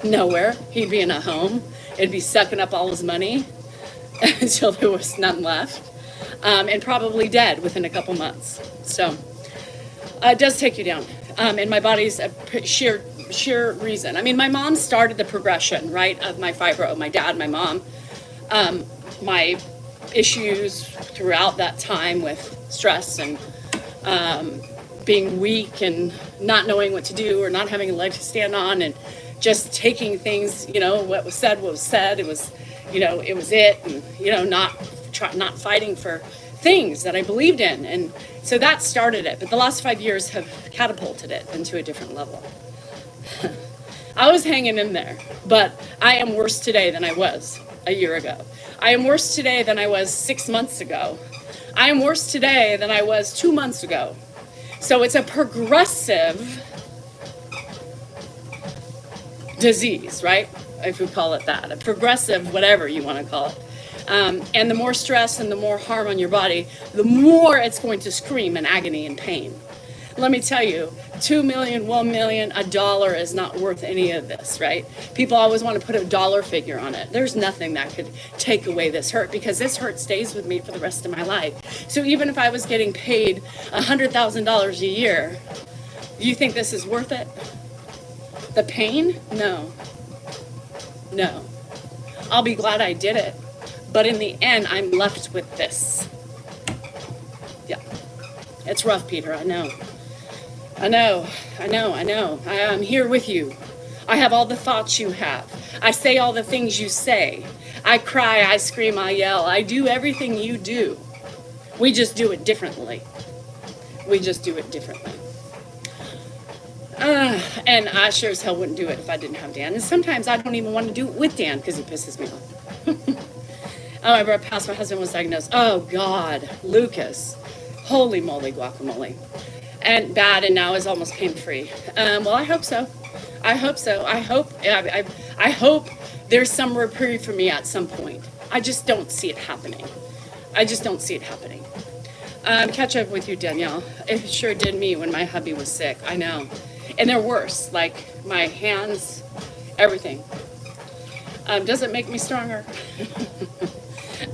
Nowhere. He'd be in a home. It'd be sucking up all his money until there was none left. And probably dead within a couple months. So it does take you down. And my body's a sheer reason. My mom started the progression, right, of my fibro. My dad, my mom, my issues throughout that time with stress and being weak and not knowing what to do or not having a leg to stand on and just taking things, what was said. It was, and, not fighting for things that I believed in. And so that started it. But the last 5 years have catapulted it into a different level. I was hanging in there, but I am worse today than I was a year ago. I am worse today than I was 6 months ago. I am worse today than I was 2 months ago. So it's a progressive disease, right? If we call it that, a progressive, whatever you want to call it. And the more stress and the more harm on your body, the more it's going to scream in agony and pain. Let me tell you, 2 million, 1 million, $1 is not worth any of this, right? People always want to put a dollar figure on it. There's nothing that could take away this hurt because this hurt stays with me for the rest of my life. So even if I was getting paid $100,000 a year, do you think this is worth it? The pain? No. I'll be glad I did it. But in the end, I'm left with this. It's rough, Peter. I know. I know. I'm here with you. I have all the thoughts you have. I say all the things you say. I cry, I scream, I yell. I do everything you do. We just do it differently. We just do it differently. And I sure as hell wouldn't do it if I didn't have Dan. And sometimes I don't even want to do it with Dan because he pisses me off. I remember past my husband was diagnosed. Oh God, Lucas. Holy moly guacamole. And bad, and now is almost pain-free. Well, I hope so. I hope so. I hope there's some reprieve for me at some point. I just don't see it happening. Catch up with you, Danielle. It sure did me when my hubby was sick. I know. And they're worse, like my hands, everything. Does it make me stronger?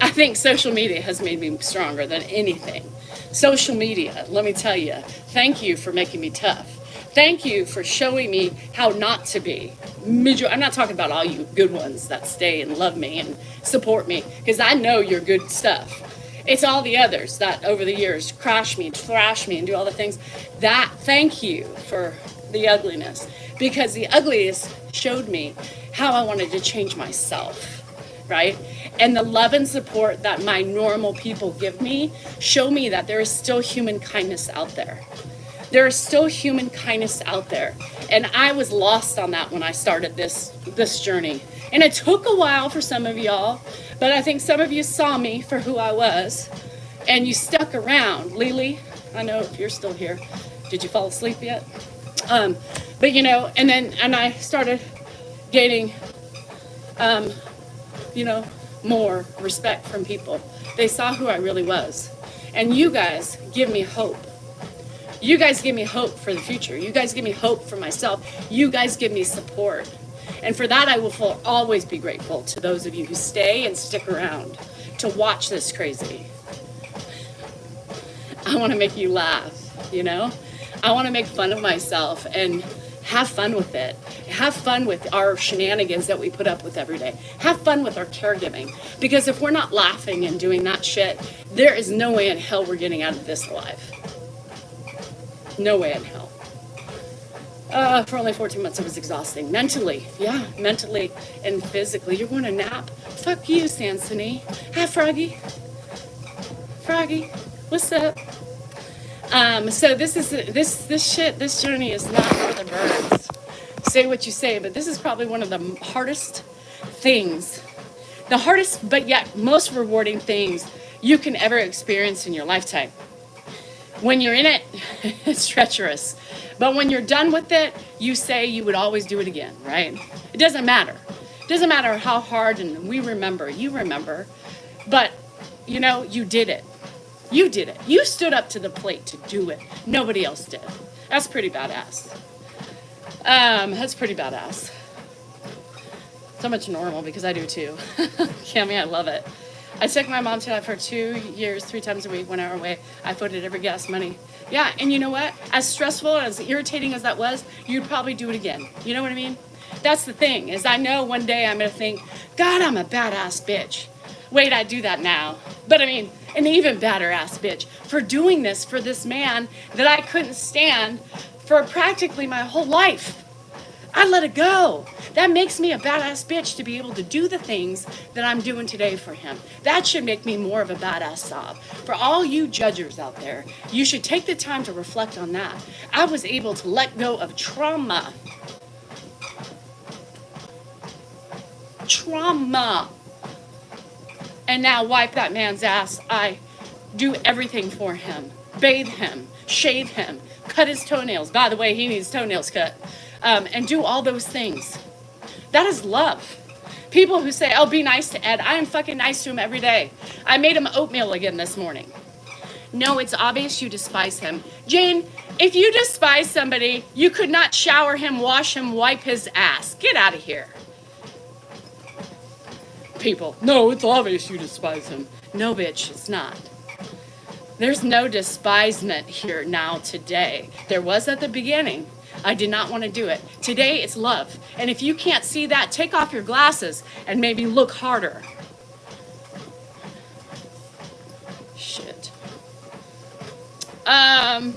I think social media has made me stronger than anything. Social media, let me tell you, thank you for making me tough. Thank you for showing me how not to be. I'm not talking about all you good ones that stay and love me and support me, because I know you're good stuff. It's all the others that over the years crash me, thrash me, and do all the things. Thank you for the ugliness, because the ugliness showed me how I wanted to change myself. Right? And the love and support that my normal people give me show me that there is still human kindness out there. There is still human kindness out there. And I was lost on that when I started this journey. And it took a while for some of y'all, but I think some of you saw me for who I was and you stuck around. Lily, I know if you're still here. Did you fall asleep yet? But you know, and I started gaining more respect from people. They saw who I really was. And you guys give me hope. You guys give me hope for the future. You guys give me hope for myself. You guys give me support. And for that, I will always be grateful to those of you who stay and stick around to watch this crazy. I want to make you laugh, I want to make fun of myself and have fun with it. Have fun with our shenanigans that we put up with every day. Have fun with our caregiving. Because if we're not laughing and doing that shit, there is no way in hell we're getting out of this alive. No way in hell. For only 14 months, it was exhausting. Mentally and physically. You're going to nap? Fuck you, Sansony. Hi, Froggy. What's up? So this journey is not for the birds. Say what you say, but this is probably one of the hardest things, the hardest but yet most rewarding things you can ever experience in your lifetime. When you're in it, it's treacherous. But when you're done with it, you say you would always do it again, right? It doesn't matter. It doesn't matter how hard, and you remember. But, you did it. You did it. You stood up to the plate to do it. Nobody else did. That's pretty badass. So much normal, because I do too. Cammy, I love it. I took my mom to that for 2 years, 3 times a week, 1 hour away. I footed every gas money. Yeah, and you know what? As stressful, as irritating as that was, you'd probably do it again. You know what I mean? That's the thing, is I know one day I'm going to think, God, I'm a badass bitch. Wait, I do that now. But I mean, an even badder ass bitch for doing this for this man that I couldn't stand for practically my whole life. I let it go. That makes me a badass bitch to be able to do the things that I'm doing today for him. That should make me more of a badass sob. For all you judgers out there, you should take the time to reflect on that. I was able to let go of trauma. And now wipe that man's ass. I do everything for him. Bathe him, shave him, cut his toenails. By the way, he needs toenails cut. And do all those things. That is love. People who say, oh, be nice to Ed. I am fucking nice to him every day. I made him oatmeal again this morning. No, it's obvious you despise him. Jane, if you despise somebody, you could not shower him, wash him, wipe his ass. Get out of here. People, no, it's obvious you despise him. No, bitch, it's not. There's no despisement here now today. There was at the beginning. I did not want to do it. Today, it's love. And if you can't see that, take off your glasses and maybe look harder. Shit. Um,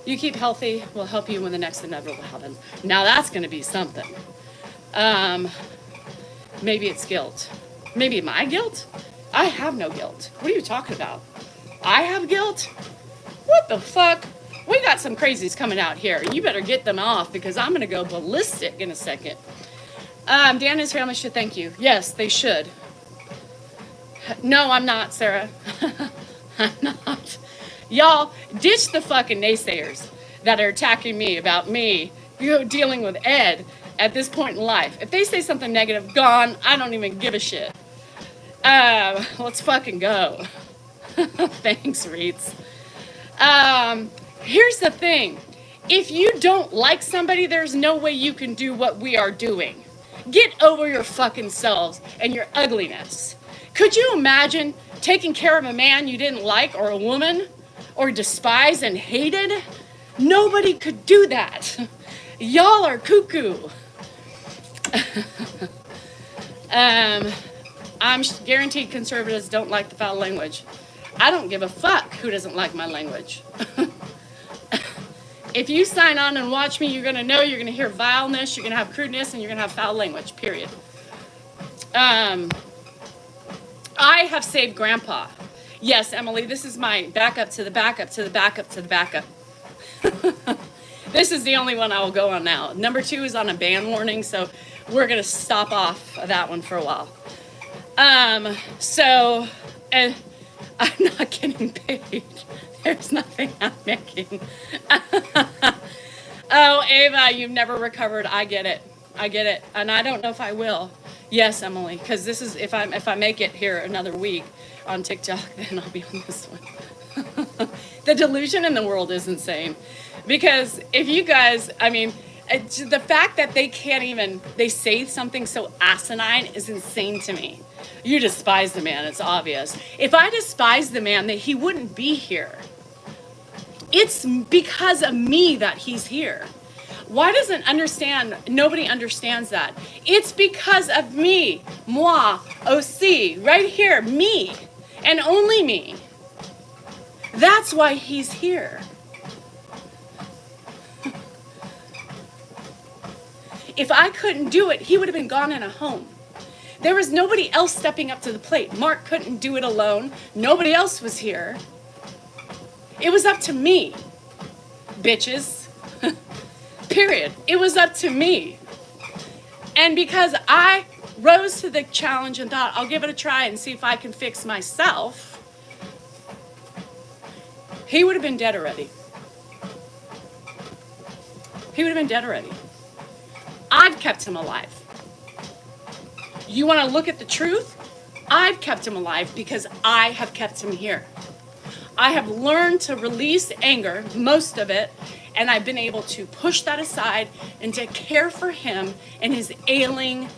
you keep healthy, will help you when the next inevitable happens. Now that's going to be something. Maybe it's guilt. Maybe my guilt? I have no guilt. What are you talking about? I have guilt? What the fuck? We got some crazies coming out here. You better get them off because I'm going to go ballistic in a second. Dan and his family should thank you. Yes, they should. No, I'm not, Sarah. I'm not. Y'all, ditch the fucking naysayers that are attacking me about me dealing with Ed at this point in life. If they say something negative, gone. I don't even give a shit. Let's fucking go. Thanks, Reeds. Here's the thing. If you don't like somebody, there's no way you can do what we are doing. Get over your fucking selves and your ugliness. Could you imagine taking care of a man you didn't like or a woman or despised and hated? Nobody could do that. Y'all are cuckoo. I'm guaranteed conservatives don't like the foul language. I don't give a fuck who doesn't like my language. If you sign on and watch me, you're going to know you're going to hear vileness, you're going to have crudeness, and you're going to have foul language, period. I have saved Grandpa. Yes, Emily, this is my backup to the backup to the backup to the backup. This is the only one I will go on now. Number 2 is on a ban warning, so we're going to stop off that one for a while. I'm not getting paid. There's nothing I'm making. Oh, Ava, you've never recovered. I get it. And I don't know if I will. Yes, Emily, because this is, if I make it here another week on TikTok, then I'll be on this one. The delusion in the world is insane. Because if you guys, the fact that they say something so asinine is insane to me. You despise the man, it's obvious. If I despise the man, then he wouldn't be here. It's because of me that he's here. Why doesn't nobody understands that? It's because of me, moi, aussi, right here, me, and only me. That's why he's here. If I couldn't do it, he would have been gone in a home. There was nobody else stepping up to the plate. Mark couldn't do it alone. Nobody else was here. It was up to me, bitches. Period. It was up to me. And because I rose to the challenge and thought, I'll give it a try and see if I can fix myself, he would have been dead already. He would have been dead already. I've kept him alive. You want to look at the truth? I've kept him alive because I have kept him here. I have learned to release anger, most of it, and I've been able to push that aside and to care for him and his ailing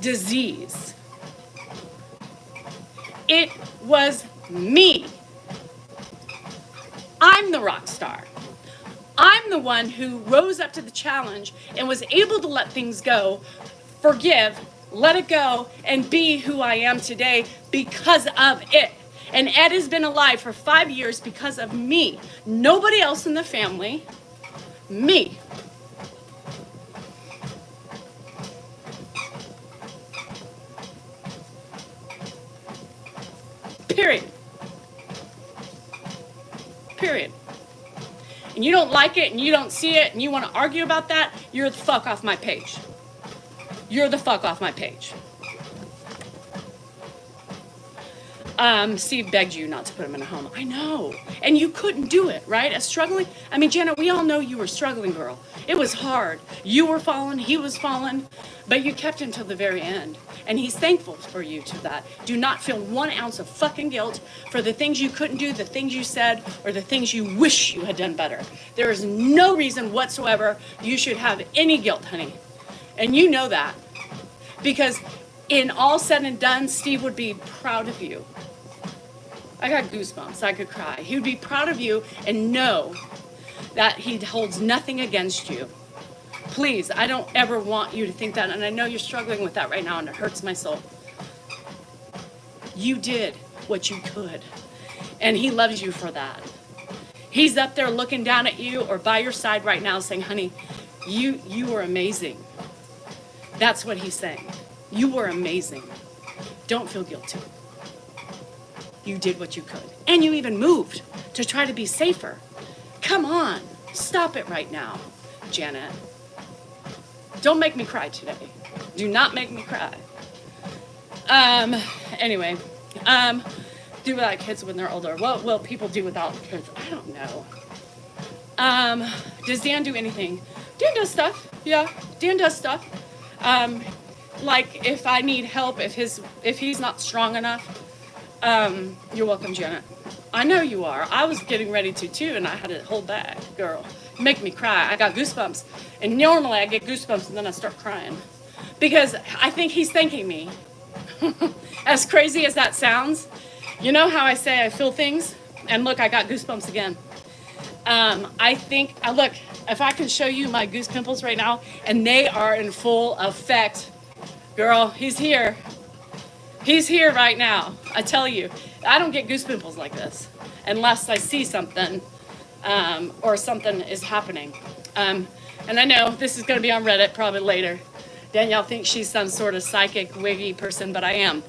disease. It was me. I'm the rock star. I'm the one who rose up to the challenge and was able to let things go, forgive, let it go, and be who I am today because of it. And Ed has been alive for 5 years because of me. Nobody else in the family. Me. Period. Period. And you don't like it and you don't see it and you want to argue about that, you're the fuck off my page. You're the fuck off my page. Steve begged you not to put him in a home. I know. And you couldn't do it, right? Janet, we all know you were struggling, girl. It was hard. You were falling, he was falling, but you kept him till the very end. And he's thankful for you to that. Do not feel 1 ounce of fucking guilt for the things you couldn't do, the things you said, or the things you wish you had done better. There is no reason whatsoever you should have any guilt, honey. And you know that. Because in all said and done, Steve would be proud of you. I got goosebumps. I could cry. He would be proud of you and know that he holds nothing against you. Please, I don't ever want you to think that. And I know you're struggling with that right now, and it hurts my soul. You did what you could. And he loves you for that. He's up there looking down at you or by your side right now saying, honey, you were amazing. That's what he's saying. You were amazing. Don't feel guilty. You did what you could. And you even moved to try to be safer. Come on. Stop it right now, Janet. Don't make me cry today. Do not make me cry. Anyway, do without kids when they're older. What will people do without kids? I don't know. Does Dan do anything? Dan does stuff. Yeah, Dan does stuff. Like if I need help, if he's not strong enough, you're welcome, Janet. I know you are. I was getting ready to too, and I had to hold back, girl. Make me cry. I got goosebumps, and normally I get goosebumps and then I start crying because I think he's thanking me. As crazy as that sounds, you know how I say I feel things, and look, I got goosebumps again. I think, look, if I can show you my goose pimples right now, and they are in full effect, girl, he's here. He's here right now. I tell you, I don't get goose pimples like this unless I see something or something is happening. And I know this is going to be on Reddit probably later. Danielle thinks she's some sort of psychic, wiggy person, but I am.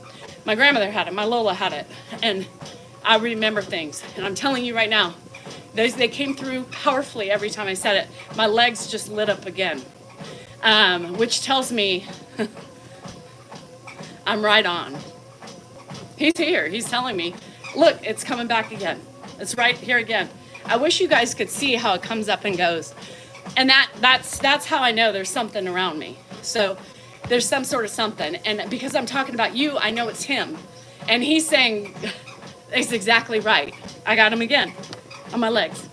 My grandmother had it. My Lola had it. And I remember things. And I'm telling you right now, they came through powerfully every time I said it. My legs just lit up again, which tells me I'm right on. He's here. He's telling me, look, it's coming back again. It's right here again. I wish you guys could see how it comes up and goes. And that's how I know there's something around me. So there's some sort of something. And because I'm talking about you, I know it's him. And he's saying, it's exactly right. I got him again on my legs.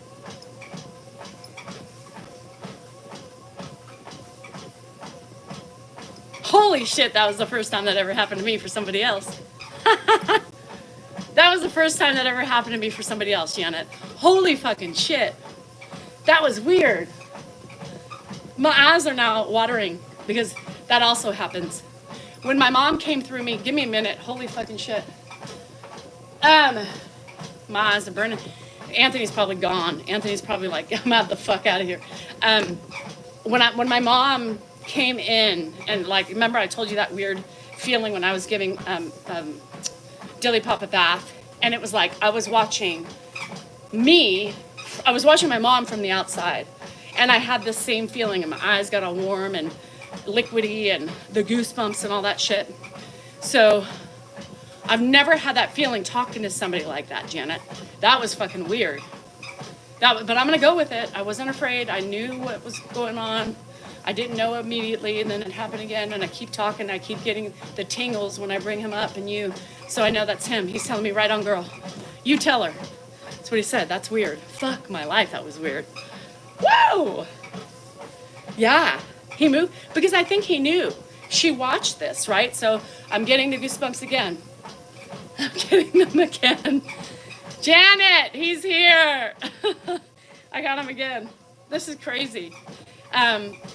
Holy shit, that was the first time that ever happened to me for somebody else. That was the first time that ever happened to me for somebody else, Janet. Holy fucking shit. That was weird. My eyes are now watering because that also happens. When my mom came through me, give me a minute. Holy fucking shit. My eyes are burning. Anthony's probably gone. Anthony's probably like, I'm out the fuck out of here. When my mom came in and like, remember I told you that weird feeling when I was giving Dilly Pop a bath, and it was like I was watching my mom from the outside, and I had this same feeling, and my eyes got all warm and liquidy and the goosebumps and all that shit. So I've never had that feeling talking to somebody like that, Janet. That was fucking weird. But I'm gonna go with it. I wasn't afraid. I knew what was going on. I didn't know immediately, and then it happened again, and I keep talking. I keep getting the tingles when I bring him up, and you. So I know that's him. He's telling me, right on, girl. You tell her. That's what he said. That's weird. Fuck my life. That was weird. Whoa! Yeah. He moved because I think he knew. She watched this, right? So I'm getting the goosebumps again. I'm getting them again. Janet, he's here. I got him again. This is crazy.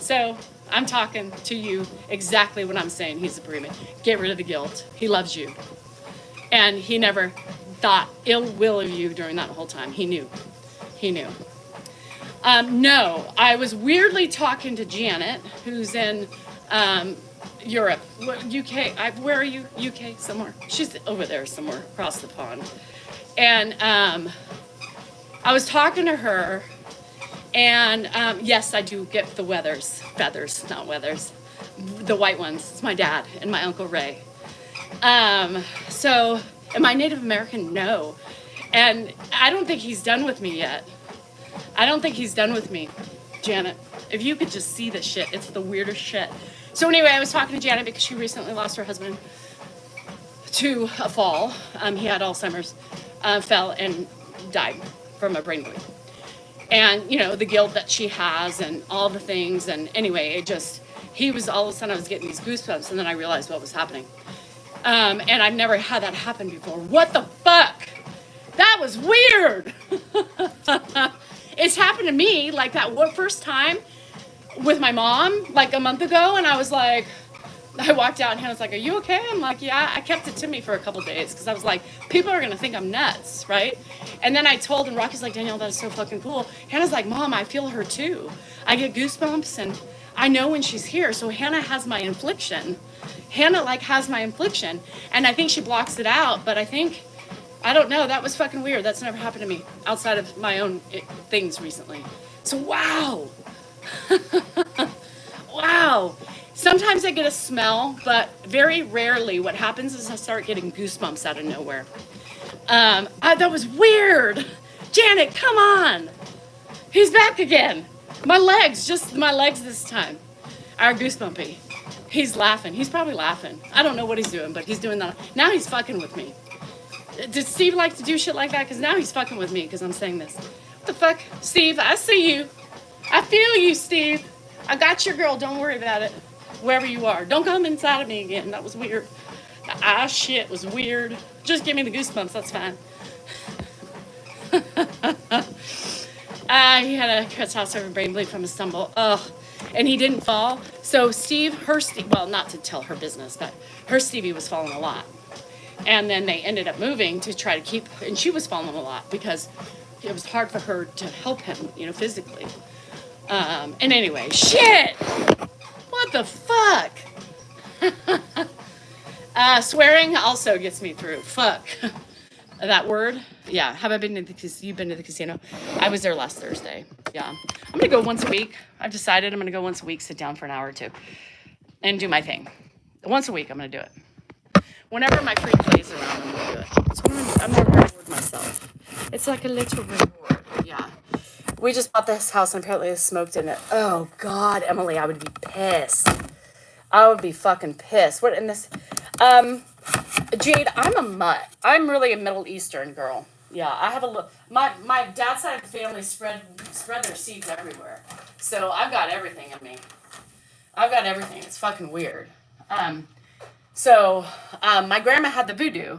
So I'm talking to you exactly what I'm saying. He's a bereavement. Get rid of the guilt. He loves you. And he never thought ill will of you during that whole time. He knew. He knew. No, I was weirdly talking to Janet, who's in Europe. UK, where are you? UK somewhere. She's over there somewhere across the pond. And I was talking to her. And yes, I do get the feathers, not weathers, the white ones. It's my dad and my Uncle Ray. So, am I Native American? No. And I don't think he's done with me yet. I don't think he's done with me, Janet. If you could just see this shit, it's the weirdest shit. So anyway, I was talking to Janet because she recently lost her husband to a fall. He had Alzheimer's, fell and died from a brain bleed. And, you know, the guilt that she has and all the things. And anyway, he was all of a sudden I was getting these goosebumps, and then I realized what was happening. And I've never had that happen before. What the fuck? That was weird. It's happened to me like that first time with my mom, like a month ago. And I was like, I walked out and Hannah's like, "Are you okay?" I'm like, "Yeah." I kept it to me for a couple days because I was like, people are gonna think I'm nuts, right? And then I told, and Rocky's like, "Danielle, that's so fucking cool." Hannah's like, "Mom, I feel her too. I get goosebumps and I know when she's here." So Hannah has my infliction. Hannah like has my infliction, and I think she blocks it out. But I don't know. That was fucking weird. That's never happened to me outside of my own things recently. So wow. Wow. Sometimes I get a smell, but very rarely what happens is I start getting goosebumps out of nowhere. That was weird. Janet, come on. He's back again. Just my legs this time are goosebumpy. He's laughing. He's probably laughing. I don't know what he's doing, but he's doing that. Now he's fucking with me. Does Steve like to do shit like that? Because now he's fucking with me because I'm saying this. What the fuck? Steve, I see you. I feel you, Steve. I got your girl. Don't worry about it. Wherever you are. Don't come inside of me again. That was weird. The shit was weird. Just give me the goosebumps. That's fine. He had a catastrophic brain bleed from a stumble. Ugh. And he didn't fall. So well, not to tell her business, but her Stevie was falling a lot. And then they ended up moving to try to and she was falling a lot because it was hard for her to help him, physically. And anyway, shit! What the fuck? Swearing also gets me through. Fuck. That word? Yeah. Have I been to you've been to the casino? I was there last Thursday. Yeah. I'm going to go once a week. I've decided I'm going to go once a week, sit down for an hour or two, and do my thing. Once a week, I'm going to do it. Whenever my free play's around, I'm going to do it. So I'm going to reward myself. It's like a little reward. Yeah. We just bought this house and apparently it's smoked in it. Oh, God, Emily, I would be pissed. I would be fucking pissed. What in this? Jade, I'm a mutt. I'm really a Middle Eastern girl. Yeah, I have a look. My dad's side of the family spread their seeds everywhere. So I've got everything in me. I've got everything. It's fucking weird. So my grandma had the voodoo.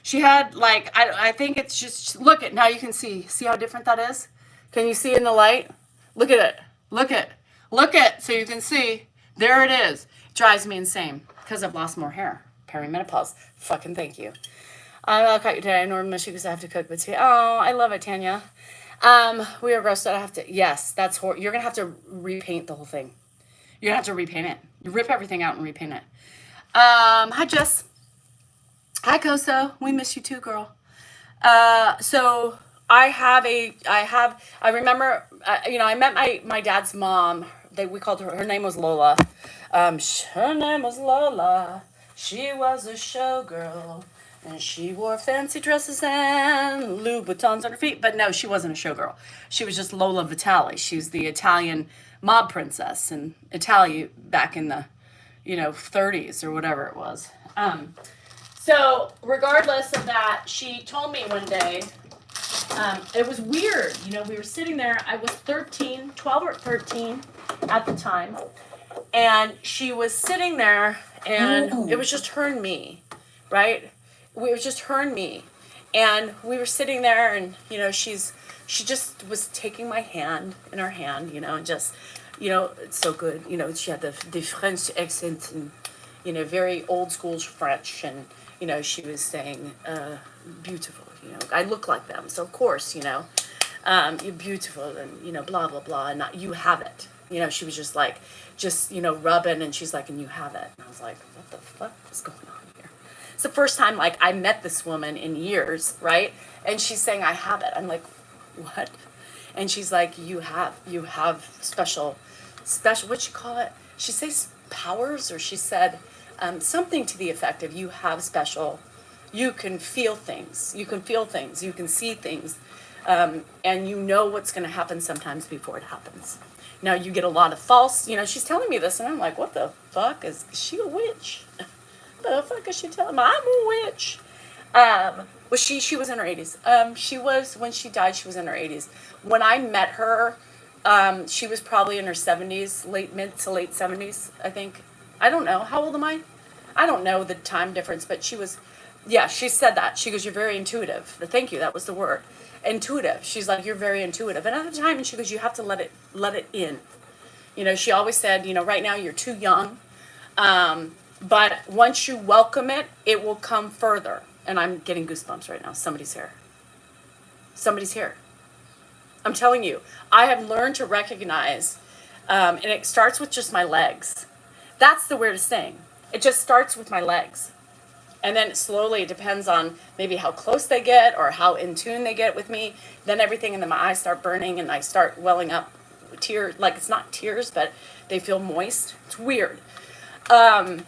She had I think it's just, look at, now you can see how different that is? Can you see in the light? Look at it. Look at, so you can see. There it is. It drives me insane because I've lost more hair. Perimenopause. Fucking thank you. I'll cut you today. I normally miss you because I have to cook, but see, oh, I love it, Tanya. We are roasted. Yes, that's horrible. You're going to have to repaint the whole thing. You're going to have to repaint it. You rip everything out and repaint it. Hi, Jess. Hi, Koso. We miss you too, girl. So I remember, I met my dad's mom. We called her name was Lola. Her name was Lola. She was a showgirl. And she wore fancy dresses and Louboutins on her feet. But no, she wasn't a showgirl. She was just Lola Vitale. She was the Italian mob princess in Italy back in the, 30s or whatever it was. So regardless of that, she told me one day, it was weird. We were sitting there. I was 12 or 13 at the time. And she was sitting there and it was just her and me, right? We were just her and me, and we were sitting there, and she just was taking my hand in her hand, and just, it's so good, she had the French accent and, very old school French, and she was saying, beautiful, I look like them, so of course, you're beautiful, and blah blah blah, and you have it, she was just like, rubbing, and she's like, and you have it, and I was like, what the fuck is going on? It's the first time, I met this woman in years, right? And she's saying, I have it. I'm like, what? And she's like, you have special, what'd she call it? She says powers, or she said something to the effect of, you have special, you can feel things, you can see things, and you know what's going to happen sometimes before it happens. Now, you get a lot of false, she's telling me this, and I'm like, what the fuck? Is she a witch? The fuck is she telling me? I'm a witch. Well, she was in her 80s. When she died, she was in her 80s. When I met her, she was probably in her 70s, mid to late 70s, I think. I don't know. How old am I? I don't know the time difference, but she said that. She goes, you're very intuitive. Thank you, that was the word. Intuitive. She's like, you're very intuitive. And at the time, she goes, you have to let it in. She always said, right now you're too young. But once you welcome it, it will come further. And I'm getting goosebumps right now. Somebody's here. Somebody's here. I'm telling you, I have learned to recognize, and it starts with just my legs. That's the weirdest thing. It just starts with my legs. And then slowly, it depends on maybe how close they get or how in tune they get with me. Then everything in my eyes start burning and I start welling up tears. Like, it's not tears, but they feel moist. It's weird. And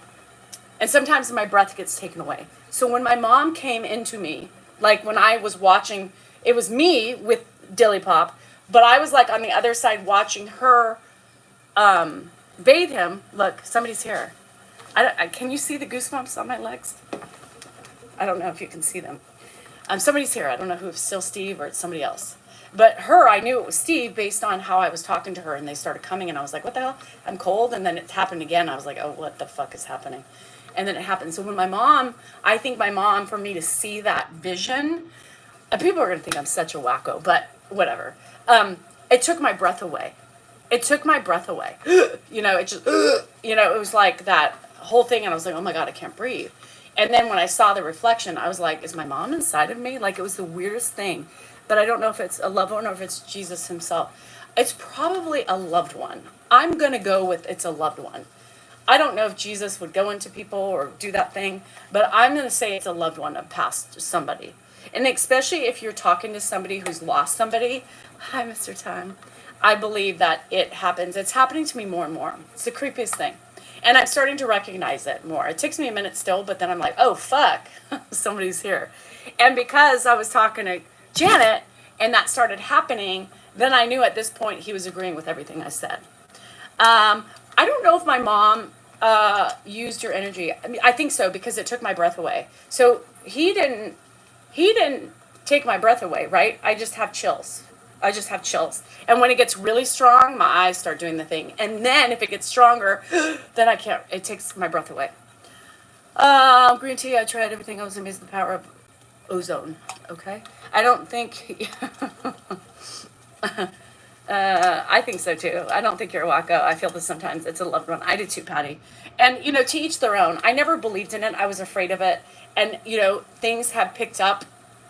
sometimes my breath gets taken away. So when my mom came into me, like when I was watching, it was me with Dilly Pop, but I was like on the other side watching her bathe him. Look, somebody's here. Can you see the goosebumps on my legs? I don't know if you can see them. Somebody's here. I don't know if it's still Steve or it's somebody else. But her, I knew it was Steve based on how I was talking to her, and they started coming, and I was like, what the hell? I'm cold. And then it happened again. I was like, oh, what the fuck is happening? And then it happened. So when my mom, I think my mom, for me to see that vision, and people are going to think I'm such a wacko, but whatever. It took my breath away. It took my breath away. It just, it was like that whole thing. And I was like, oh my God, I can't breathe. And then when I saw the reflection, I was like, is my mom inside of me? Like, it was the weirdest thing. But I don't know if it's a loved one or if it's Jesus himself. It's probably a loved one. I'm going to go with it's a loved one. I don't know if Jesus would go into people or do that thing, but I'm going to say it's a loved one of past somebody. And especially if you're talking to somebody who's lost somebody. Hi, Mr. Time. I believe that it happens. It's happening to me more and more. It's the creepiest thing. And I'm starting to recognize it more. It takes me a minute still, but then I'm like, oh, fuck, somebody's here. And because I was talking to Janet and that started happening, then I knew at this point he was agreeing with everything I said. I don't know if my mom used your energy. I mean, I think so because it took my breath away. So he didn't take my breath away, right? I just have chills. And when it gets really strong, my eyes start doing the thing. And then if it gets stronger, then I can't. It takes my breath away. Green tea, I tried everything. I was amazed at the power of ozone. Okay? I don't think... I think so too. I don't think you're a wacko. I feel this sometimes. It's a loved one. I do too, Patty. And, to each their own. I never believed in it. I was afraid of it. And, things have picked up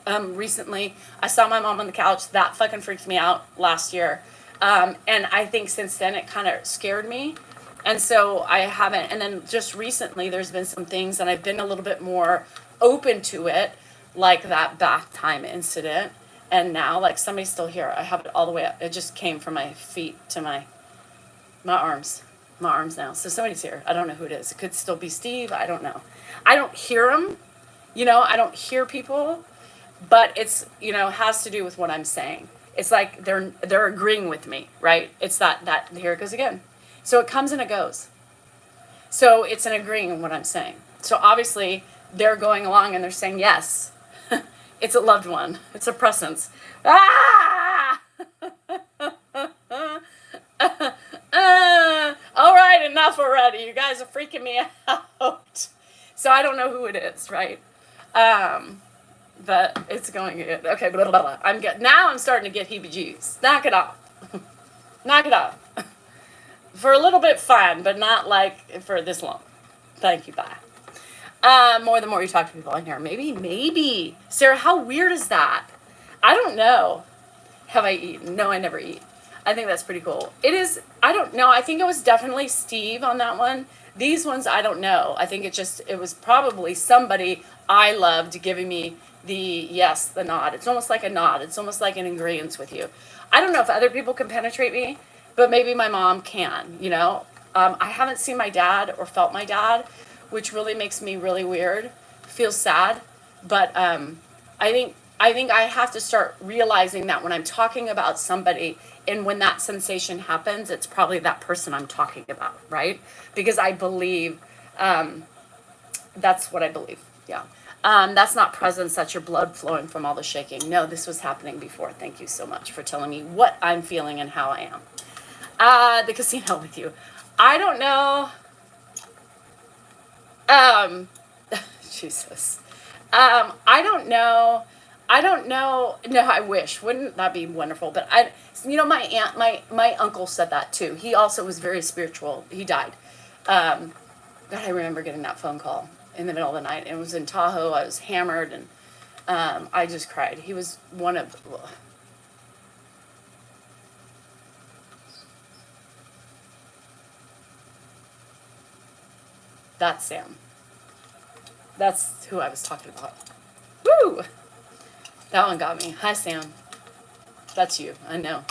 recently. I saw my mom on the couch. That fucking freaked me out last year. And I think since then it kind of scared me. And so I haven't. And then just recently there's been some things and I've been a little bit more open to it, like that bath time incident. And now, like, somebody's still here. I have it all the way up. It just came from my feet to my arms. My arms now. So somebody's here. I don't know who it is. It could still be Steve. I don't know. I don't hear them. I don't hear people. But it's, has to do with what I'm saying. It's like they're agreeing with me, right? It's that here it goes again. So it comes and it goes. So it's an agreeing in what I'm saying. So obviously, they're going along and they're saying yes. It's a loved one. It's a presence. Ah! All right, enough already. You guys are freaking me out. So I don't know who it is, right? But it's going good. Okay, blah, blah, blah. I'm good. Now I'm starting to get heebie-jeebies. Knock it off. Knock it off. For a little bit fun, but not like for this long. Thank you, bye. More the more you talk to people in here. Maybe. Sarah, how weird is that? I don't know. Have I eaten? No, I never eat. I think that's pretty cool. It is, I don't know. I think it was definitely Steve on that one. These ones, I don't know. I think it was probably somebody I loved giving me the nod. It's almost like a nod. It's almost like an agreement with you. I don't know if other people can penetrate me, but maybe my mom can, I haven't seen my dad or felt my dad, which really makes me really weird, feels sad. But I think I have to start realizing that when I'm talking about somebody and when that sensation happens, it's probably that person I'm talking about, right? Because I believe, that's what I believe, yeah. That's not presence, that's your blood flowing from all the shaking. No, this was happening before. Thank you so much for telling me what I'm feeling and how I am. The casino with you. I don't know. Jesus. I don't know. No, I wish. Wouldn't that be wonderful? But my uncle said that too. He also was very spiritual. He died. God, I remember getting that phone call in the middle of the night. It was in Tahoe. I was hammered, and I just cried. He was one of, that's Sam. That's who I was talking about. Woo! That one got me. Hi, Sam. That's you. I know.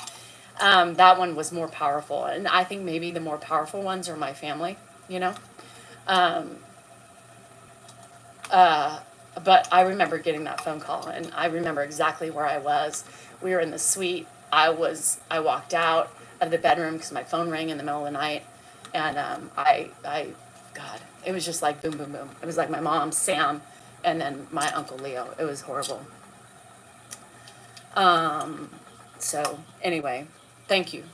That one was more powerful. And I think maybe the more powerful ones are my family, you know? Um, but I remember getting that phone call, and I remember exactly where I was. We were in the suite. I walked out of the bedroom because my phone rang in the middle of the night. And God, it was just like boom, boom, boom. It was like my mom, Sam, and then my Uncle Leo. It was horrible. So anyway, thank you.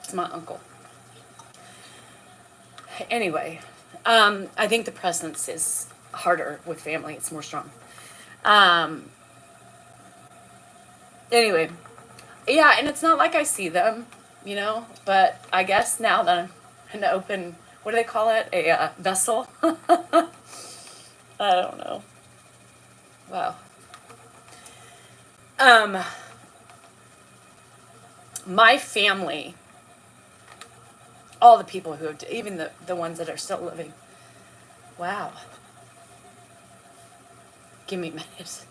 It's my uncle. Anyway, I think the presence is harder with family. It's more strong. Um, anyway, yeah, and it's not like I see them, but I guess now that I'm an open, what do they call it? A vessel? I don't know. Wow. Um, my family, all the people who have, even the ones that are still living. Wow. Give me a minute.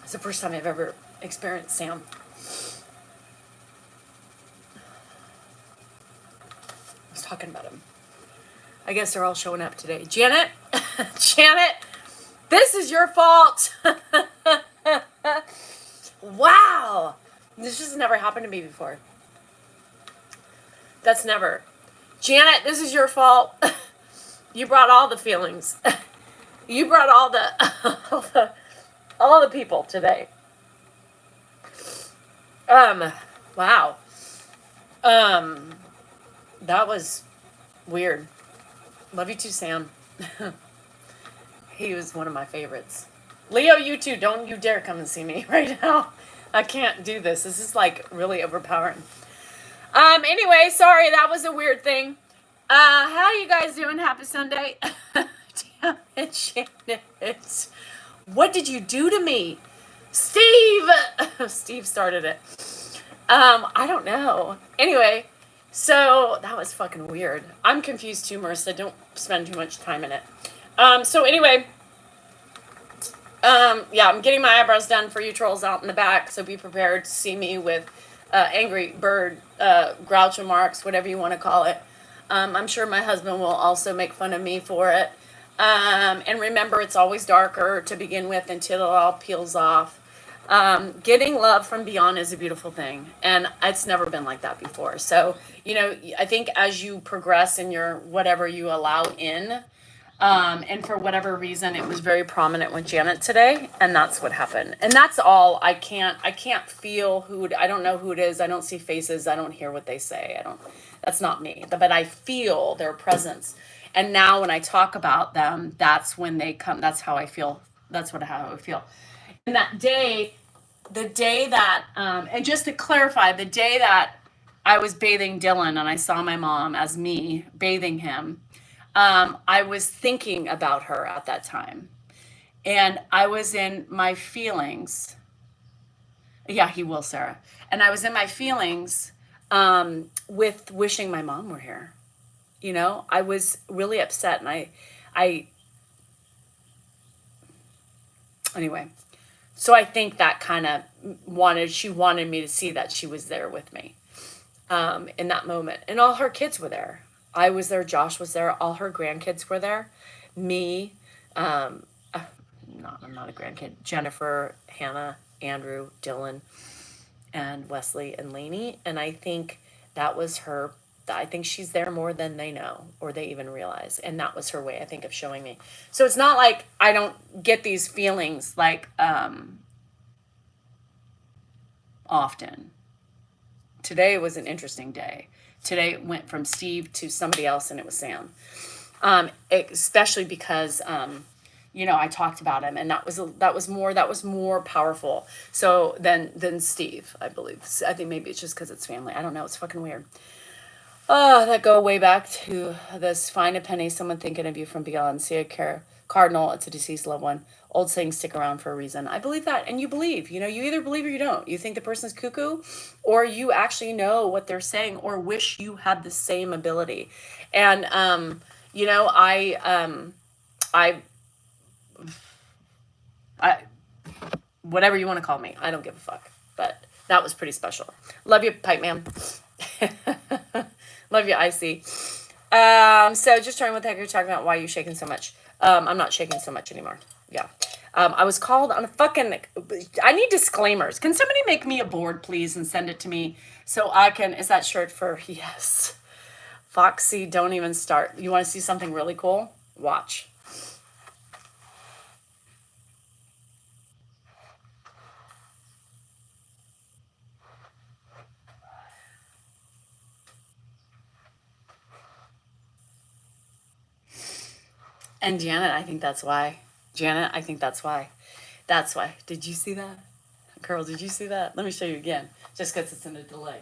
It's the first time I've ever experienced Sam. I was talking about him. I guess they're all showing up today. Janet, Janet, this is your fault. Wow. This just never happened to me before. That's never. Janet, this is your fault. You brought all the feelings. You brought all the people today. Wow. That was weird. Love you too, Sam. He was one of my favorites. Leo, you too. Don't you dare come and see me right now. I can't do this. This is like really overpowering. Anyway, sorry, that was a weird thing. How you guys doing? Happy Sunday. Damn it, Janet. What did you do to me? Steve! Steve started it. I don't know. Anyway, so that was fucking weird. I'm confused too, Marissa. Don't spend too much time in it. So anyway, yeah, I'm getting my eyebrows done for you trolls out in the back, so be prepared to see me with angry bird, groucho marks, whatever you want to call it. I'm sure my husband will also make fun of me for it. And remember, it's always darker to begin with until it all peels off. Getting love from beyond is a beautiful thing, and it's never been like that before. So, I think as you progress in your whatever you allow in, and for whatever reason, it was very prominent with Janet today, and that's what happened. And that's all. I can't feel I don't know who it is. I don't see faces. I don't hear what they say. That's not me. But I feel their presence. And now when I talk about them, that's when they come. That's how I feel. That's how I feel. And that day, the day that, and just to clarify, the day that I was bathing Dylan and I saw my mom as me bathing him, I was thinking about her at that time. And I was in my feelings. Yeah, he will, Sarah. And I was in my feelings with wishing my mom were here. I was really upset, and anyway. So I think that kind of she wanted me to see that she was there with me in that moment. And all her kids were there. I was there, Josh was there, all her grandkids were there. Me, I'm not a grandkid, Jennifer, Hannah, Andrew, Dylan, and Wesley and Lainey. And I think that was her. I think she's there more than they know or they even realize. And that was her way, I think, of showing me. So it's not like I don't get these feelings like, often. Today was an interesting day. Today it went from Steve to somebody else, and it was Sam. Especially because I talked about him, and that was more powerful. So than Steve, I believe. I think maybe it's just because it's family. I don't know. It's fucking weird. Oh, that go way back to this. Find a penny, someone thinking of you from beyond. See a cardinal, it's a deceased loved one. Old sayings stick around for a reason. I believe that, and you believe. You either believe or you don't. You think the person's cuckoo, or you actually know what they're saying, or wish you had the same ability. And I I whatever you want to call me, I don't give a fuck. But that was pretty special. Love you, Pipe Man. Love you, Icy. So just trying what the heck you're talking about. Why are you shaking so much? I'm not shaking so much anymore. Yeah. I was called on a fucking. I need disclaimers. Can somebody make me a board, please, and send it to me so I can. Is that shirt for yes? Foxy, don't even start. You want to see something really cool? Watch. And Janet, I think that's why. Janet, I think that's why. That's why. Did you see that? Girl, did you see that? Let me show you again, just because it's in a delay.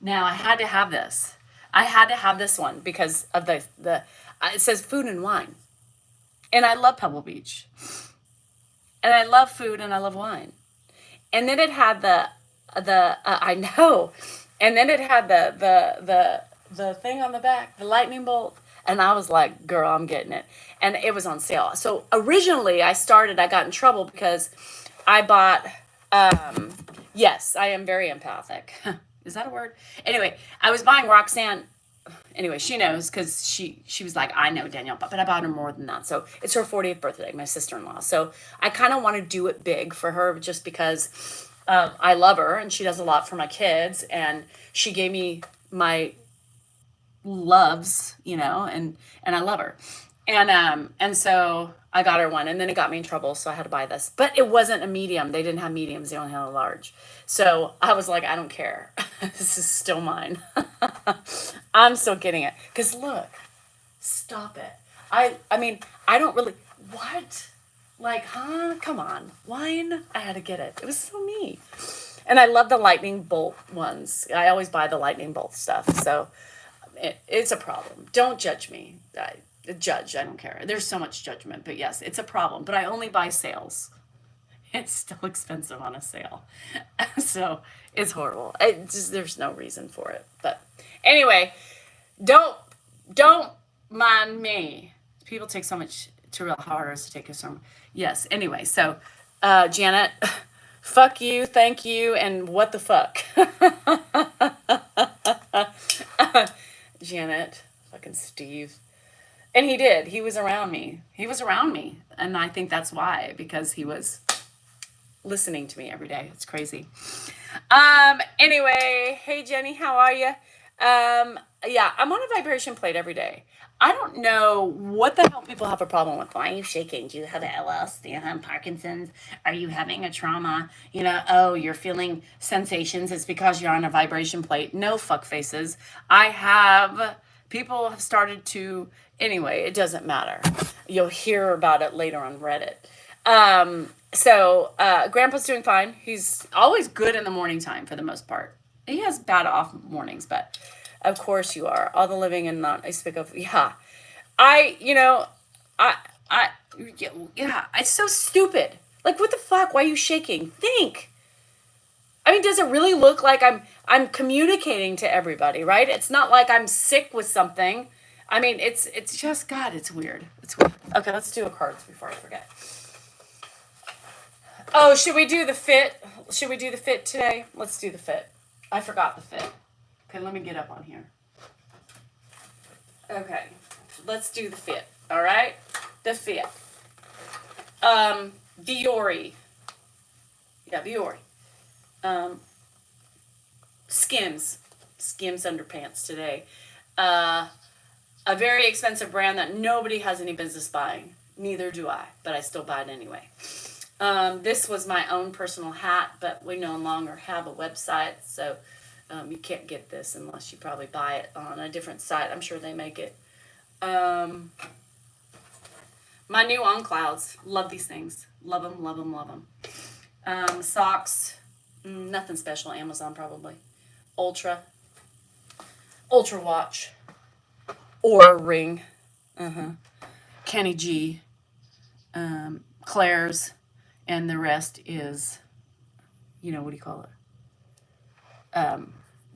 Now, I had to have this. I had to have this one because of it says food and wine. And I love Pebble Beach. And I love food and I love wine. And then it had I know. And then it had the thing on the back, the lightning bolt. And I was like, girl, I'm getting it. And it was on sale. So originally I got in trouble because I bought, yes, I am very empathic. Is that a word? Anyway, I was buying Roxanne. Anyway, she knows because she was like, I know, Danielle, but I bought her more than that. So it's her 40th birthday, my sister-in-law. So I kind of want to do it big for her just because I love her and she does a lot for my kids. And she gave me my loves, and I love her. And so I got her one, and then it got me in trouble, so I had to buy this. But it wasn't a medium. They didn't have mediums. They only had a large. So I was like, I don't care. This is still mine. I'm still getting it. Because look, stop it. I mean, I don't really, what? Like, huh? Come on. Wine? I had to get it. It was so me. And I love the lightning bolt ones. I always buy the lightning bolt stuff. So it's a problem. Don't judge me. I don't care. There's so much judgment, but yes, it's a problem. But I only buy sales. It's still expensive on a sale. So it's horrible. There's no reason for it. But anyway, don't mind me. People take so much to real hard it is to take a sermon. Yes. Anyway, so Janet, fuck you, thank you, and what the fuck? Janet, fucking Steve. And he did. He was around me. And I think that's why, because he was listening to me every day. It's crazy. Anyway, hey Jenny, how are you? Yeah, I'm on a vibration plate every day. I don't know what the hell people have a problem with. Why are you shaking? Do you have ALS? Do you have Parkinson's? Are you having a trauma? Oh, you're feeling sensations. It's because you're on a vibration plate. No, fuck faces. People have started to, anyway, it doesn't matter. You'll hear about it later on Reddit. So Grandpa's doing fine. He's always good in the morning time for the most part. He has bad off mornings, but of course you are. All the living and not, I speak of, yeah. Yeah, it's so stupid. Like, what the fuck? Why are you shaking? Think. I mean, does it really look like I'm communicating to everybody, right? It's not like I'm sick with something. I mean, it's just, God, it's weird. It's weird. Okay, let's do a cards before I forget. Oh, should we do the fit? Should we do the fit today? Let's do the fit. I forgot the fit. Okay, let me get up on here. Okay, let's do the fit. All right, the fit. Viore. Yeah, Viore. Skims underpants today. A very expensive brand that nobody has any business buying. Neither do I, but I still buy it anyway. This was my own personal hat, but we no longer have a website, so you can't get this unless you probably buy it on a different site. I'm sure they make it. My new On Clouds. Love these things. Love them, love them, love them. Socks. Nothing special. Amazon probably. Ultra. Ultra watch. Or ring. Kenny G. Claire's. And the rest is, what do you call it?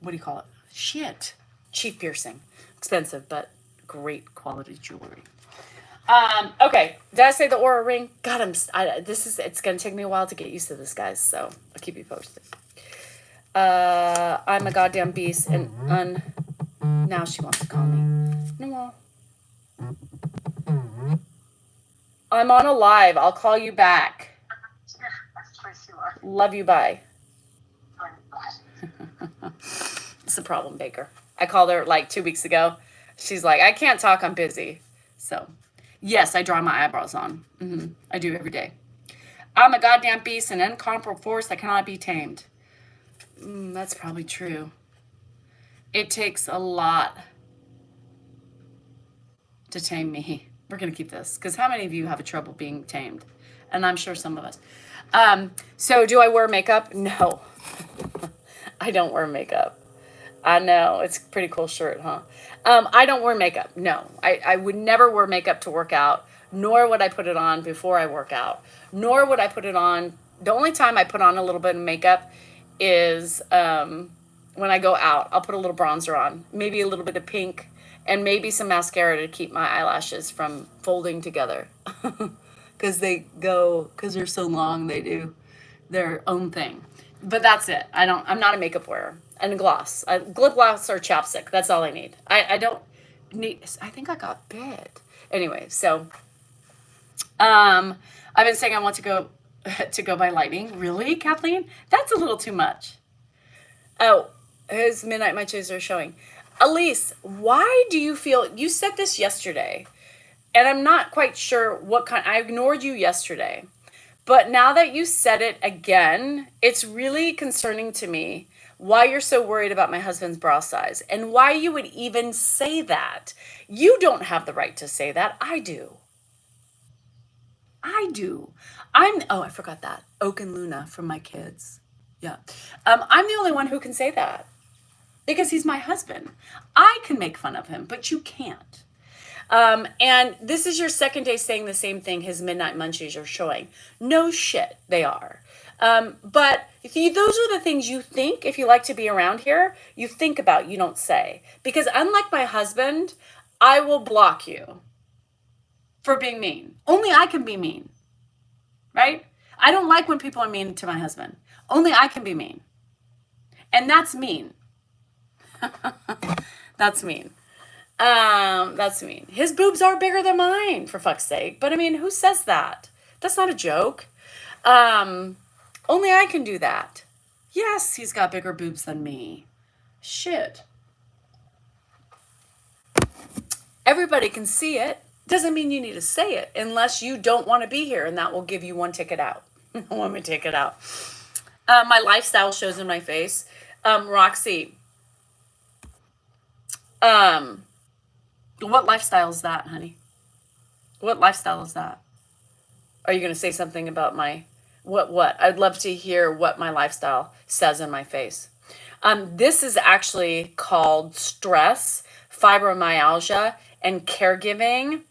What do you call it? Shit. Cheap piercing. Expensive, but great quality jewelry. Okay. Did I say the Aura ring? God, it's going to take me a while to get used to this, guys. So I'll keep you posted. I'm a goddamn beast. And now she wants to call me. No. I'm on a live. I'll call you back. Love you. Bye. It's a problem, Baker. I called her like 2 weeks ago. She's like, I can't talk. I'm busy. So, yes, I draw my eyebrows on. I do every day. I'm a goddamn beast, an incomparable force that cannot be tamed. That's probably true. It takes a lot to tame me. We're going to keep this, because how many of you have a trouble being tamed? And I'm sure some of us. So do I wear makeup? No. I don't wear makeup. I know, it's a pretty cool shirt, huh? I don't wear makeup. No, I would never wear makeup to work out, nor would I put it on before I work out, nor would I put it on. The only time I put on a little bit of makeup is when I go out. I'll put a little bronzer on, maybe a little bit of pink, and maybe some mascara to keep my eyelashes from folding together. Because they're so long, they do their own thing. But that's it. I'm not a makeup wearer. And a gloss. Lip gloss or chapstick. That's all I need. I don't need, I think I got bit. Anyway, so I've been saying I want to go by lightning. Really, Kathleen? That's a little too much. Oh, his Midnight Munchies are showing. Elise, why do you feel, you said this yesterday, and I'm not quite sure I ignored you yesterday. But now that you said it again, it's really concerning to me why you're so worried about my husband's bra size and why you would even say that. You don't have the right to say that. I do. I forgot that. Oak and Luna from my kids. Yeah. I'm the only one who can say that because he's my husband. I can make fun of him, but you can't. And this is your second day saying the same thing his Midnight Munchies are showing. No shit, they are. But those are the things you think, if you like to be around here, you think about, you don't say. Because unlike my husband, I will block you for being mean. Only I can be mean, right? I don't like when people are mean to my husband. Only I can be mean. And that's mean. That's mean. That's mean. His boobs are bigger than mine, for fuck's sake. But I mean, who says that? That's not a joke. Only I can do that. Yes, he's got bigger boobs than me. Shit. Everybody can see it. Doesn't mean you need to say it unless you don't want to be here, and that will give you one ticket out. One ticket out. My lifestyle shows in my face. Roxy. What lifestyle is that, honey? What lifestyle is that? Are you going to say something about what? I'd love to hear what my lifestyle says in my face. This is actually called stress, fibromyalgia, and caregiving,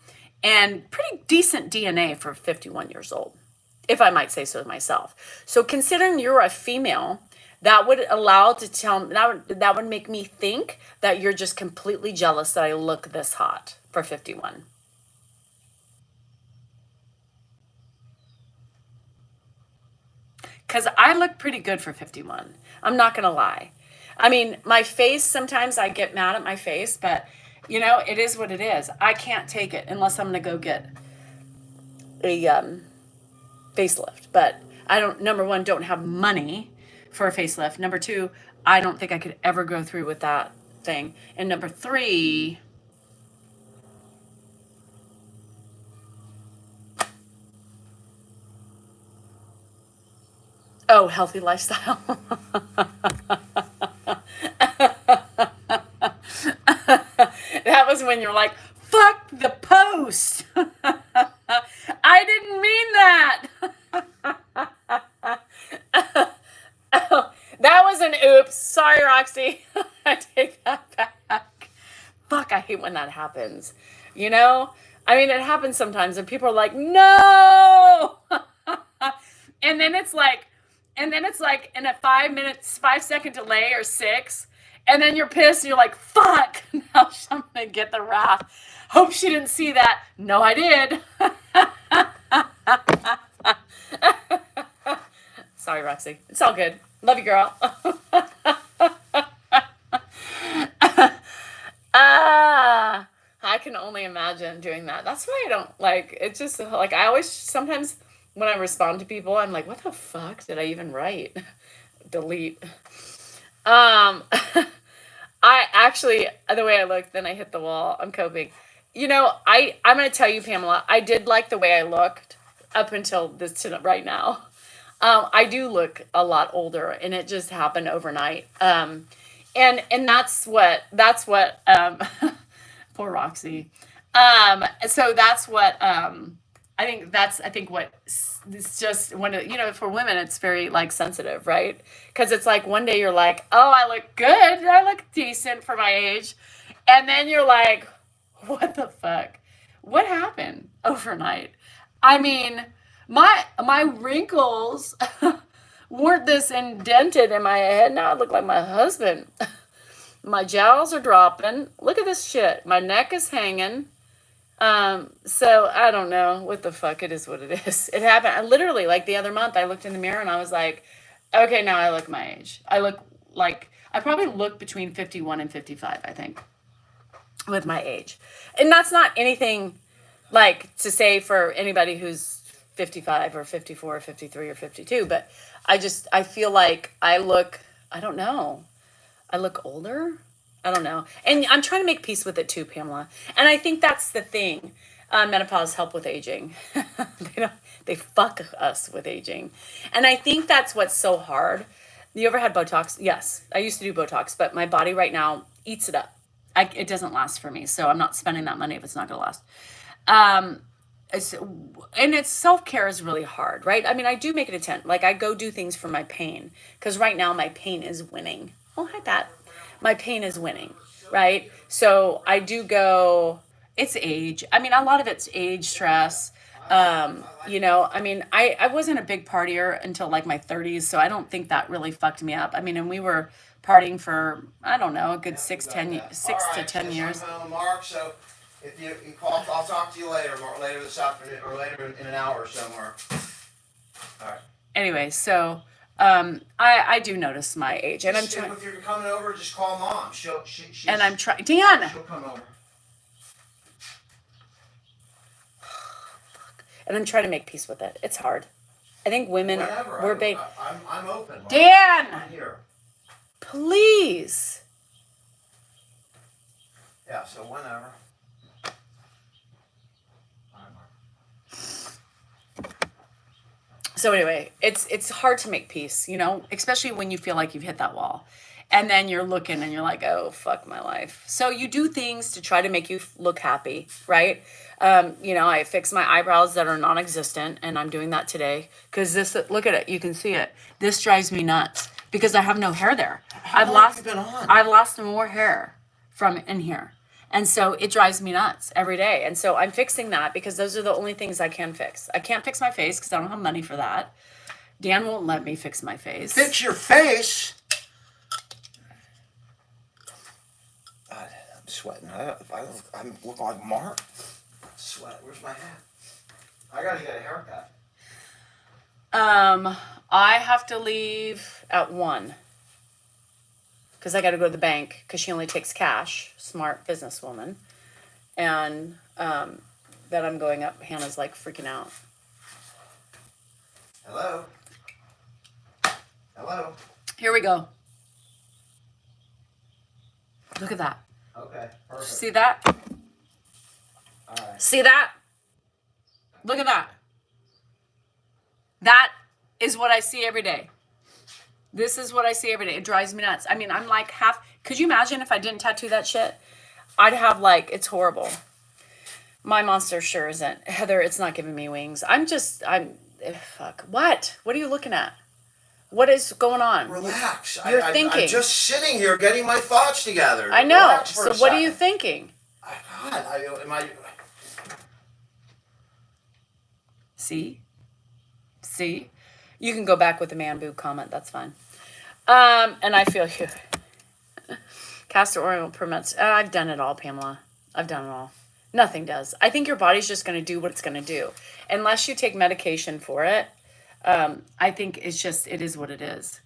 and pretty decent DNA for 51 years old, if I might say so myself. So considering you're a female, that would that would make me think that you're just completely jealous that I look this hot for 51. Because I look pretty good for 51. I'm not going to lie. I mean, my face, sometimes I get mad at my face, but, it is what it is. I can't take it unless I'm going to go get a facelift. But I number one, don't have money for a facelift. Number two, I don't think I could ever go through with that thing. And number three, Oh, healthy lifestyle. That was when you're like, fuck the post. I didn't mean that. Oh, that was an oops. Sorry, Roxy. I take that back. Fuck, I hate when that happens. You know? I mean, it happens sometimes and people are like, no. And then it's like, in a 5 second delay or 6, and then you're pissed and you're like, fuck, now I'm gonna get the wrath. Hope she didn't see that. No, I did. Sorry, Roxy. It's all good. Love you, girl. Ah, I can only imagine doing that. That's why I don't like it's just like I always sometimes when I respond to people, I'm like, what the fuck did I even write? Delete. Um I actually the way I look, then I hit the wall. I'm coping. I'm gonna tell you, Pamela, I did like the way I looked up until this right now. I do look a lot older, and it just happened overnight. And that's what poor Roxy. So that's what I think what it's just when for women it's very like sensitive, right? Because it's like one day you're like, oh, I look good, I look decent for my age, and then you're like, what the fuck? What happened overnight? I mean, my wrinkles weren't this indented in my head. Now I look like my husband. My jowls are dropping. Look at this shit. My neck is hanging. So I don't know what the fuck. It is what it is. It happened. I literally, like the other month, I looked in the mirror and I was like, okay, now I look my age. I look like, I probably look between 51 and 55, I think, with my age. And that's not anything like to say for anybody who's 55 or 54 or 53 or 52, but I feel like I don't know. I look older. I don't know. And I'm trying to make peace with it too, Pamela. And I think that's the thing. Menopause help with aging. They fuck us with aging. And I think that's what's so hard. You ever had Botox? Yes. I used to do Botox, but my body right now eats it up. It doesn't last for me. So I'm not spending that money if it's not going to last. Um, and self-care is really hard, right? I mean, I do make an attempt. Like I go do things for my pain because right now my pain is winning. Oh, hi, Pat. My pain is winning, right? So I do go, it's age. I mean, a lot of it's age, stress. I mean, I wasn't a big partier until like my 30s, so I don't think that really fucked me up. I mean, and we were partying for, I don't know, a good 6 to 10 years. I'm home, Mark, so if you call, I'll talk to you later, later this afternoon, or later in an hour or so, Mark. All right. Anyway, so I do notice my age, and I'm trying. If you're coming over, just call Mom. And I'm trying. Dan. She'll come over. And I'm trying to make peace with it. It's hard. I think women Whenever. I'm open. Mark. Dan. I'm here. Please. Yeah. So whenever. So anyway, it's hard to make peace, especially when you feel like you've hit that wall. And then you're looking and you're like, oh, fuck my life. So you do things to try to make you look happy, right? I fix my eyebrows that are non-existent, and I'm doing that today. Because look at it, you can see it. This drives me nuts because I have no hair there. How long have you been on? I've lost more hair from in here. And so it drives me nuts every day. And so I'm fixing that because those are the only things I can fix. I can't fix my face because I don't have money for that. Dan won't let me fix my face. Fix your face? God, I'm sweating. I look like Mark. Sweat. Where's my hat? I gotta get a haircut. I have to leave at 1. Because I got to go to the bank because she only takes cash. Smart businesswoman. And then I'm going up. Hannah's like freaking out. Hello? Hello? Here we go. Look at that. Okay, perfect. See that? All right. See that? Look at that. That is what I see every day. This is what I see every day. It drives me nuts. I mean, I'm like could you imagine if I didn't tattoo that shit? I'd have like, it's horrible. My monster sure isn't. Heather, it's not giving me wings. Fuck. What? What are you looking at? What is going on? Relax. You're thinking. I'm just sitting here getting my thoughts together. I know. Relax for So a what are you second. thinking? God, See? You can go back with the man boob comment. That's fine. And I feel you. Castor oil permits. I've done it all, Pamela. I've done it all. Nothing does. I think your body's just going to do what it's going to do. Unless you take medication for it, I think it is what it is.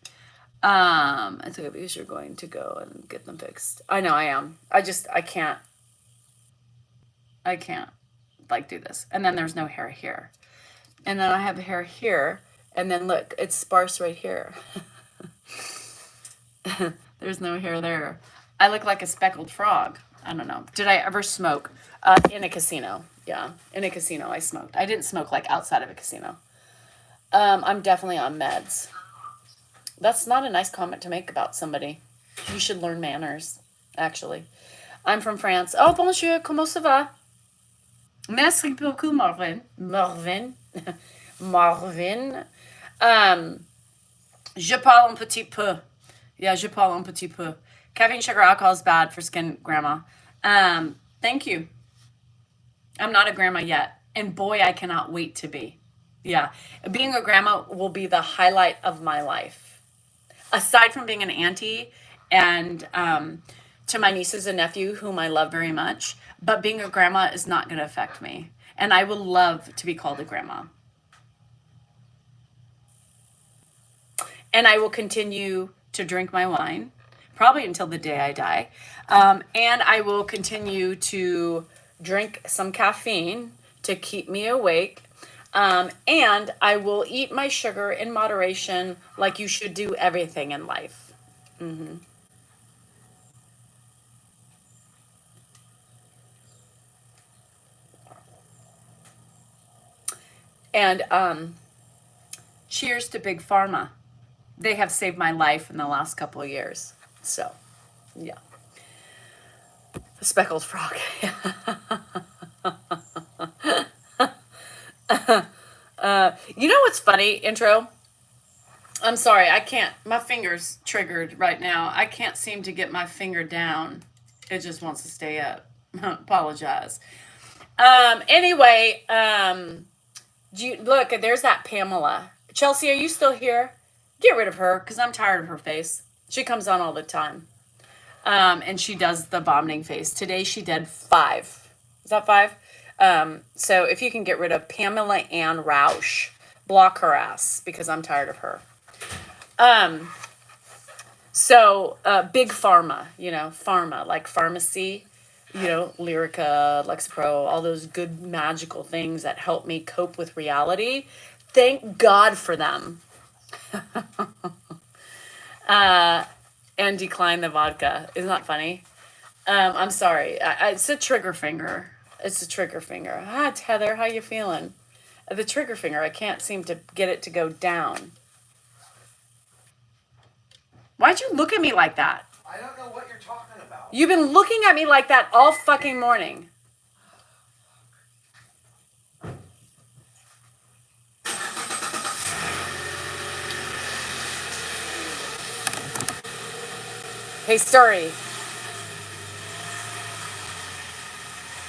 I think because you're going to go and get them fixed. I know I am. I can't like do this. And then there's no hair here. And then I have hair here. And then look, it's sparse right here. There's no hair there. I look like a speckled frog. I don't know. Did I ever smoke? In a casino. Yeah, in a casino I smoked. I didn't smoke like outside of a casino. I'm definitely on meds. That's not a nice comment to make about somebody. You should learn manners, actually. I'm from France. Oh, bonjour, comment ça va? Merci beaucoup, Marvin. Marvin. Je parle un petit peu. Yeah, je parle un petit peu. Caffeine, sugar, alcohol is bad for skin, grandma. Thank you. I'm not a grandma yet. And boy, I cannot wait to be. Yeah. Being a grandma will be the highlight of my life. Aside from being an auntie and to my nieces and nephew, whom I love very much, but being a grandma is not going to affect me. And I will love to be called a grandma. And I will continue to drink my wine, probably until the day I die. And I will continue to drink some caffeine to keep me awake. And I will eat my sugar in moderation, like you should do everything in life. Mm-hmm. And cheers to Big Pharma. They have saved my life in the last couple of years. So, yeah. The speckled frog. You know what's funny, intro? I'm sorry, I can't. My finger's triggered right now. I can't seem to get my finger down. It just wants to stay up. Apologize. Anyway, look, there's that Pamela. Chelsea, are you still here? Get rid of her, because I'm tired of her face. She comes on all the time. And she does the vomiting face. Today she did 5. Is that 5? So if you can get rid of Pamela Ann Rausch, block her ass, because I'm tired of her. So Big Pharma, pharma, like pharmacy, Lyrica, Lexapro, all those good magical things that help me cope with reality. Thank God for them. And decline the vodka. Isn't that funny? I'm sorry. It's a trigger finger. It's a trigger finger. Hi, Heather. How you feeling? The trigger finger. I can't seem to get it to go down. Why'd you look at me like that? I don't know what you're talking about. You've been looking at me like that all fucking morning. Hey, Story.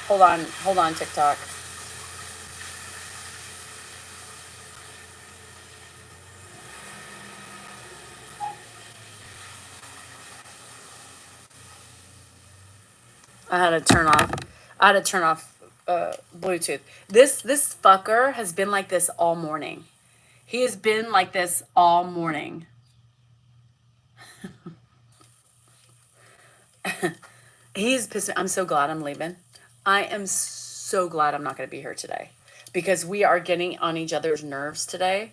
Hold on, TikTok. I had to turn off Bluetooth. This fucker has been like this all morning. He has been like this all morning. He's pissed. I'm so glad I'm leaving. I am so glad I'm not going to be here today, because we are getting on each other's nerves today.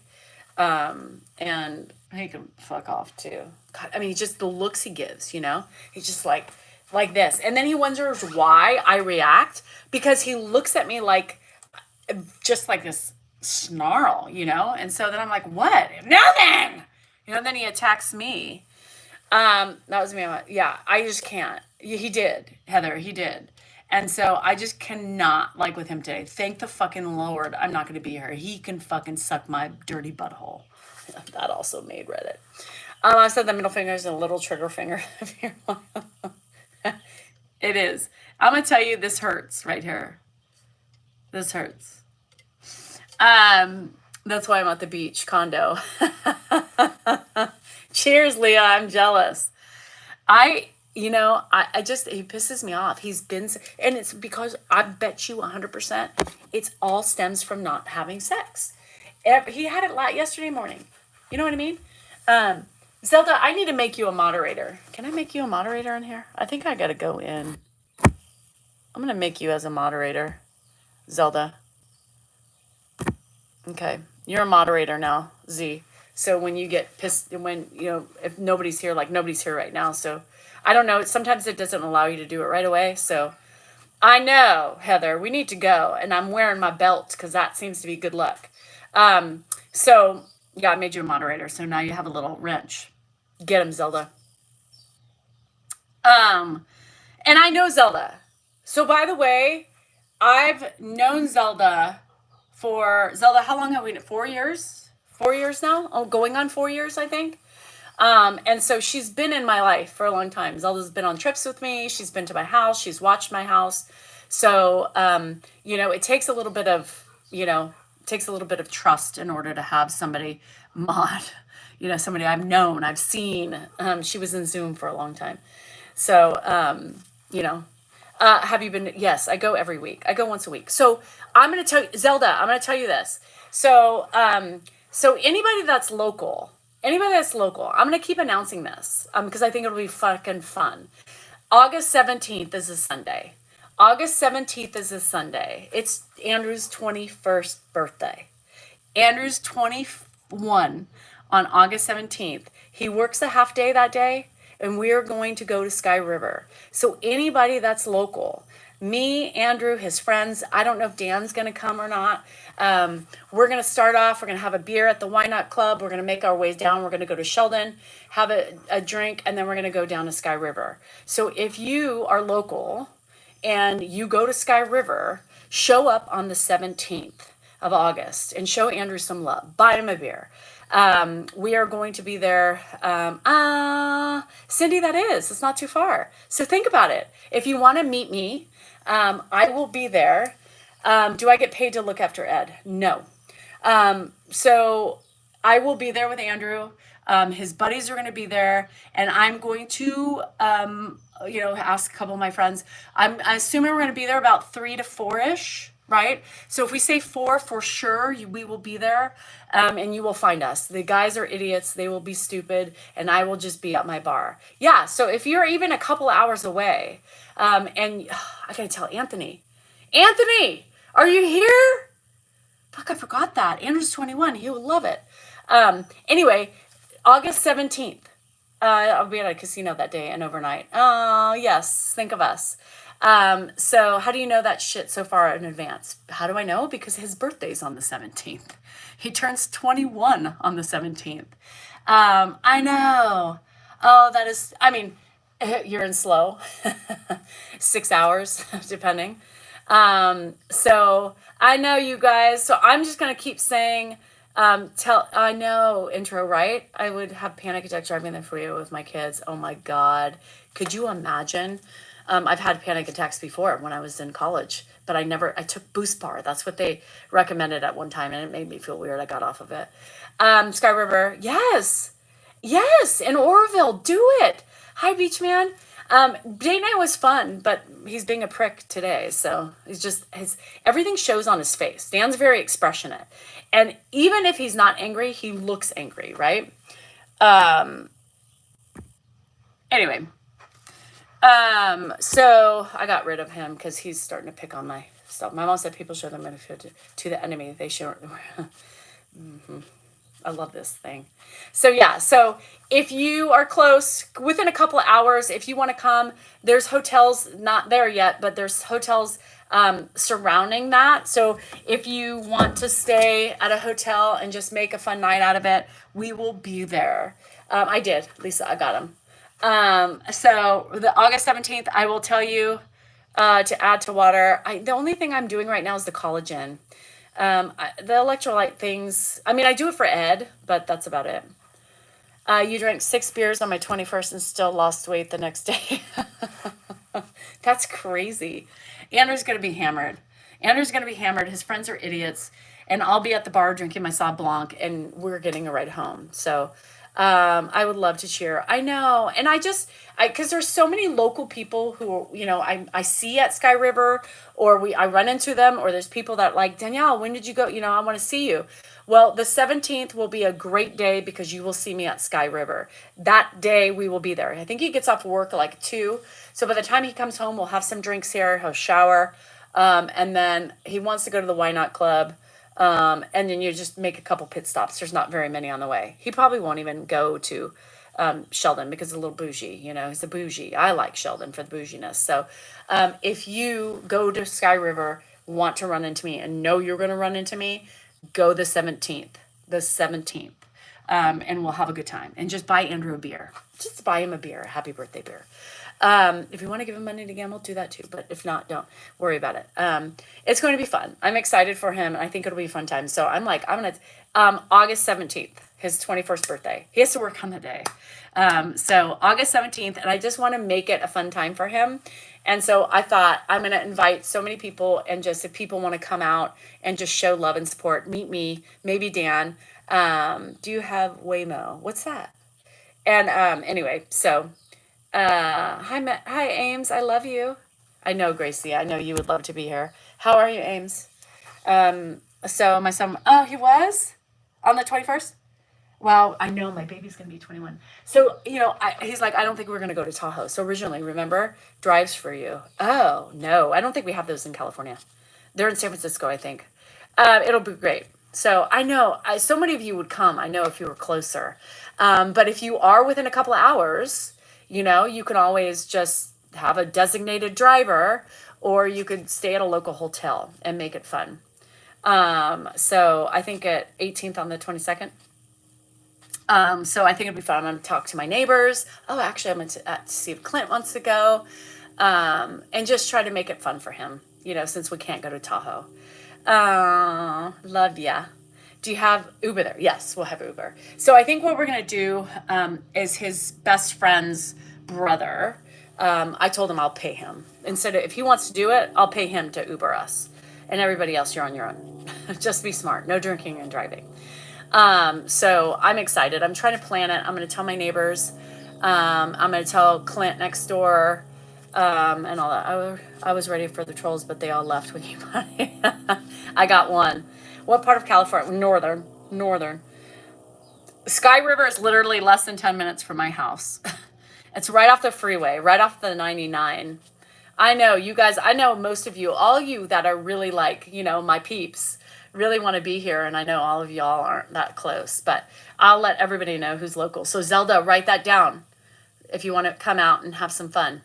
And he can fuck off too. God, I mean, just the looks he gives, he's just like this. And then he wonders why I react, because he looks at me like, just like this snarl, And so then I'm like, what? Nothing. And then he attacks me. That was me. Yeah, I just can't. He did, Heather. He did. And so I just cannot like with him today. Thank the fucking Lord I'm not going to be here. He can fucking suck my dirty butthole. That also made Reddit. I said the middle finger is a little trigger finger. It is. I'm going to tell you, this hurts right here. This hurts. That's why I'm at the beach condo. Cheers, Leah. I'm jealous. I just, he pisses me off. He's been, and it's because I bet you 100% it's all stems from not having sex. He had it yesterday morning. You know what I mean? Zelda, I need to make you a moderator. Can I make you a moderator in here? I think I got to go in. I'm going to make you as a moderator, Zelda. Okay. You're a moderator now, Z. So when you get pissed, when, if nobody's here, like nobody's here right now. So I don't know. Sometimes it doesn't allow you to do it right away. So I know, Heather, we need to go. And I'm wearing my belt because that seems to be good luck. So yeah, I made you a moderator. So now you have a little wrench. Get him, Zelda. And I know Zelda. So by the way, I've known Zelda for, Zelda, how long have we, 4 years? 4 years now? Oh, going on 4 years, I think. And so she's been in my life for a long time. Zelda's been on trips with me. She's been to my house. She's watched my house. So, it takes a little bit of, trust in order to have somebody mod, somebody I've known, I've seen. She was in Zoom for a long time. So, have you been? Yes, I go every week. I go once a week. So I'm going to tell you, Zelda, I'm going to tell you this. So, anybody that's local, I'm going to keep announcing this because I think it'll be fucking fun. August 17th is a Sunday. It's Andrew's 21st birthday. Andrew's 21 on August 17th. He works a half day that day, and we are going to go to Sky River. So anybody that's local, me, Andrew, his friends, I don't know if Dan's going to come or not. We're going to start off, we're going to have a beer at the Why Not Club. We're going to make our ways down. We're going to go to Sheldon, have a drink, and then we're going to go down to Sky River. So if you are local and you go to Sky River, show up on the 17th of August and show Andrew some love. Buy him a beer. We are going to be there. Cindy, it's not too far. So think about it. If you want to meet me, I will be there. Do I get paid to look after Ed? No. So I will be there with Andrew. His buddies are going to be there, and I'm going to, ask a couple of my friends. I'm assuming we're going to be there about 3 to 4-ish. Right? So if we say 4 for sure, we will be there, and you will find us. The guys are idiots. They will be stupid, and I will just be at my bar. Yeah, so if you're even a couple hours away, and I got to tell Anthony, are you here? Fuck, I forgot that. Andrew's 21. He will love it. Anyway, August 17th, I'll be at a casino that day and overnight. Oh, yes, think of us. So how do you know that shit so far in advance? How do I know? Because his birthday's on the 17th. He turns 21 on the 17th. I know. Oh, you're in slow. 6 hours, depending. So I know you guys. So I'm just going to keep saying, I know, intro, right? I would have panic attack driving there for you with my kids. Oh my God. Could you imagine? I've had panic attacks before when I was in college, but I took Boost Bar. That's what they recommended at one time, and it made me feel weird. I got off of it. Sky River, yes, in Oroville, do it. Hi, Beach Man. Date night was fun, but he's being a prick today, so everything shows on his face. Dan's very expressionate, and even if he's not angry, he looks angry, right? Anyway. So I got rid of him because he's starting to pick on my stuff. My mom said people show their manhood to the enemy. They show. Mm-hmm. I love this thing. So yeah, so if you are close, within a couple of hours, if you want to come, there's hotels not there yet, but there's hotels surrounding that. So if you want to stay at a hotel and just make a fun night out of it, we will be there. I did, Lisa, I got them. So the August 17th, I will tell you to add to water. The only thing I'm doing right now is the collagen. The electrolyte things, I mean, I do it for Ed, but that's about it. You drank 6 beers on my 21st and still lost weight the next day. That's crazy. Andrew's going to be hammered. Andrew's going to be hammered. His friends are idiots. And I'll be at the bar drinking my Sauv Blanc, and we're getting a ride home. So I would love to cheer. I know. And because there's so many local people who, I see at Sky River, or I run into them, or there's people that like, Danielle, when did you go? I want to see you. Well, the 17th will be a great day because you will see me at Sky River. That day we will be there. I think he gets off work like 2. So by the time he comes home, we'll have some drinks here. He'll shower. And then he wants to go to the Why Not Club. And then you just make a couple pit stops. There's not very many on the way. He probably won't even go to Sheldon because it's a little bougie. He's a bougie. I like Sheldon for the bouginess. So if you go to Sky River, want to run into me, and know you're going to run into me, go the 17th. The 17th. And we'll have a good time. And just buy Andrew a beer. Just buy him a beer, a happy birthday beer. If you want to give him money to gamble, do that too. But if not, don't worry about it. It's going to be fun. I'm excited for him. I think it'll be a fun time. So I'm going to, August 17th, his 21st birthday. He has to work on the day. So August 17th, and I just want to make it a fun time for him. And so I thought I'm going to invite so many people, and just if people want to come out and just show love and support, meet me, maybe Dan. Do you have Waymo? What's that? And anyway, so hi Ames, I love you. I know, Gracie, I know you would love to be here. How are you, Ames? So my son, he was on the 21st. Well, I know my baby's going to be 21. So, he's like, I don't think we're going to go to Tahoe. So originally, remember, drives for you. Oh, no, I don't think we have those in California. They're in San Francisco, I think. It'll be great. So I know so many of you would come. I know if you were closer. But if you are within a couple of hours, you can always just have a designated driver, or you could stay at a local hotel and make it fun. So I think at 18th on the 22nd. So I think it'd be fun. I'm going to talk to my neighbors. Oh, actually, I'm going to see if Clint wants to go, and just try to make it fun for him, since we can't go to Tahoe. Love ya. Do you have Uber there? Yes, we'll have Uber. So I think what we're going to do is his best friend's brother. I told him I'll pay him. If he wants to do it, I'll pay him to Uber us. And everybody else, you're on your own. Just be smart. No drinking and driving. So I'm excited. I'm trying to plan it. I'm going to tell my neighbors. I'm going to tell Clint next door, and all that. I was ready for the trolls, but they all left when you I got one. What part of California? Northern. Sky River is literally less than 10 minutes from my house. It's right off the freeway, right off the 99. I know you guys, I know most of you, all you that are really like, my peeps, really want to be here, and I know all of y'all aren't that close, but I'll let everybody know who's local. So Zelda, write that down if you want to come out and have some fun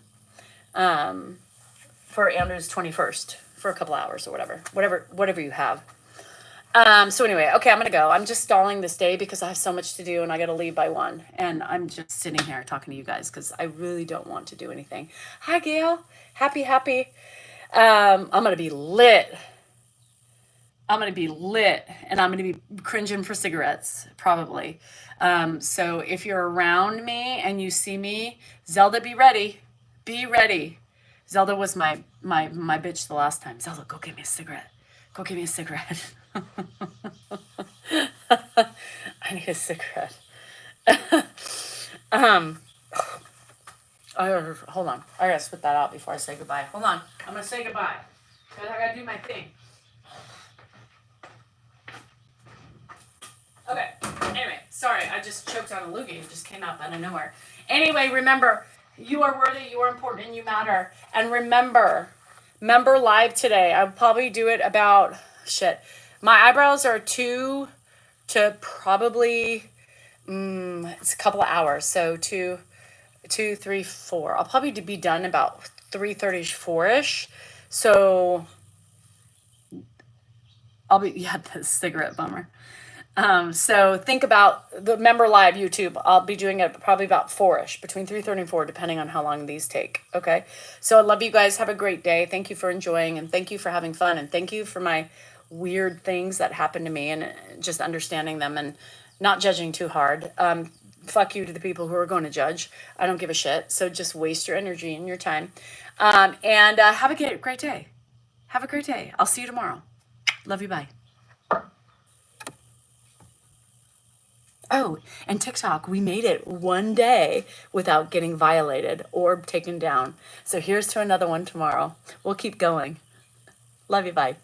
for Andrew's 21st for a couple hours or whatever you have. So anyway, okay, I'm gonna go. I'm just stalling this day because I have so much to do and I gotta leave by 1, and I'm just sitting here talking to you guys because I really don't want to do anything. Hi Gail, happy. I'm gonna be lit. And I'm going to be cringing for cigarettes, probably. So if you're around me and you see me, Zelda, be ready. Be ready. Zelda was my bitch the last time. Zelda, go get me a cigarette. I need a cigarette. Hold on. I got to spit that out before I say goodbye. Hold on. I'm going to say goodbye because I got to do my thing. Okay, anyway, sorry, I just choked on a loogie. It just came out out of nowhere. Anyway, remember, you are worthy, you are important, and you matter. And remember live today. I'll probably do it about, my eyebrows are too to probably, it's a couple of hours. So 2, 3, 4. I'll probably be done about 3:30, 4ish. So I'll be, yeah, the cigarette bummer. So think about the Member Live YouTube. I'll be doing it probably about 4ish, between 3:30 and 4, depending on how long these take. Okay. So I love you guys. Have a great day. Thank you for enjoying, and thank you for having fun, and thank you for my weird things that happened to me, and just understanding them and not judging too hard. Fuck you to the people who are going to judge. I don't give a shit. So just waste your energy and your time. And have a great day. Have a great day. I'll see you tomorrow. Love you. Bye. Oh, and TikTok, we made it one day without getting violated or taken down. So here's to another one tomorrow. We'll keep going. Love you. Bye.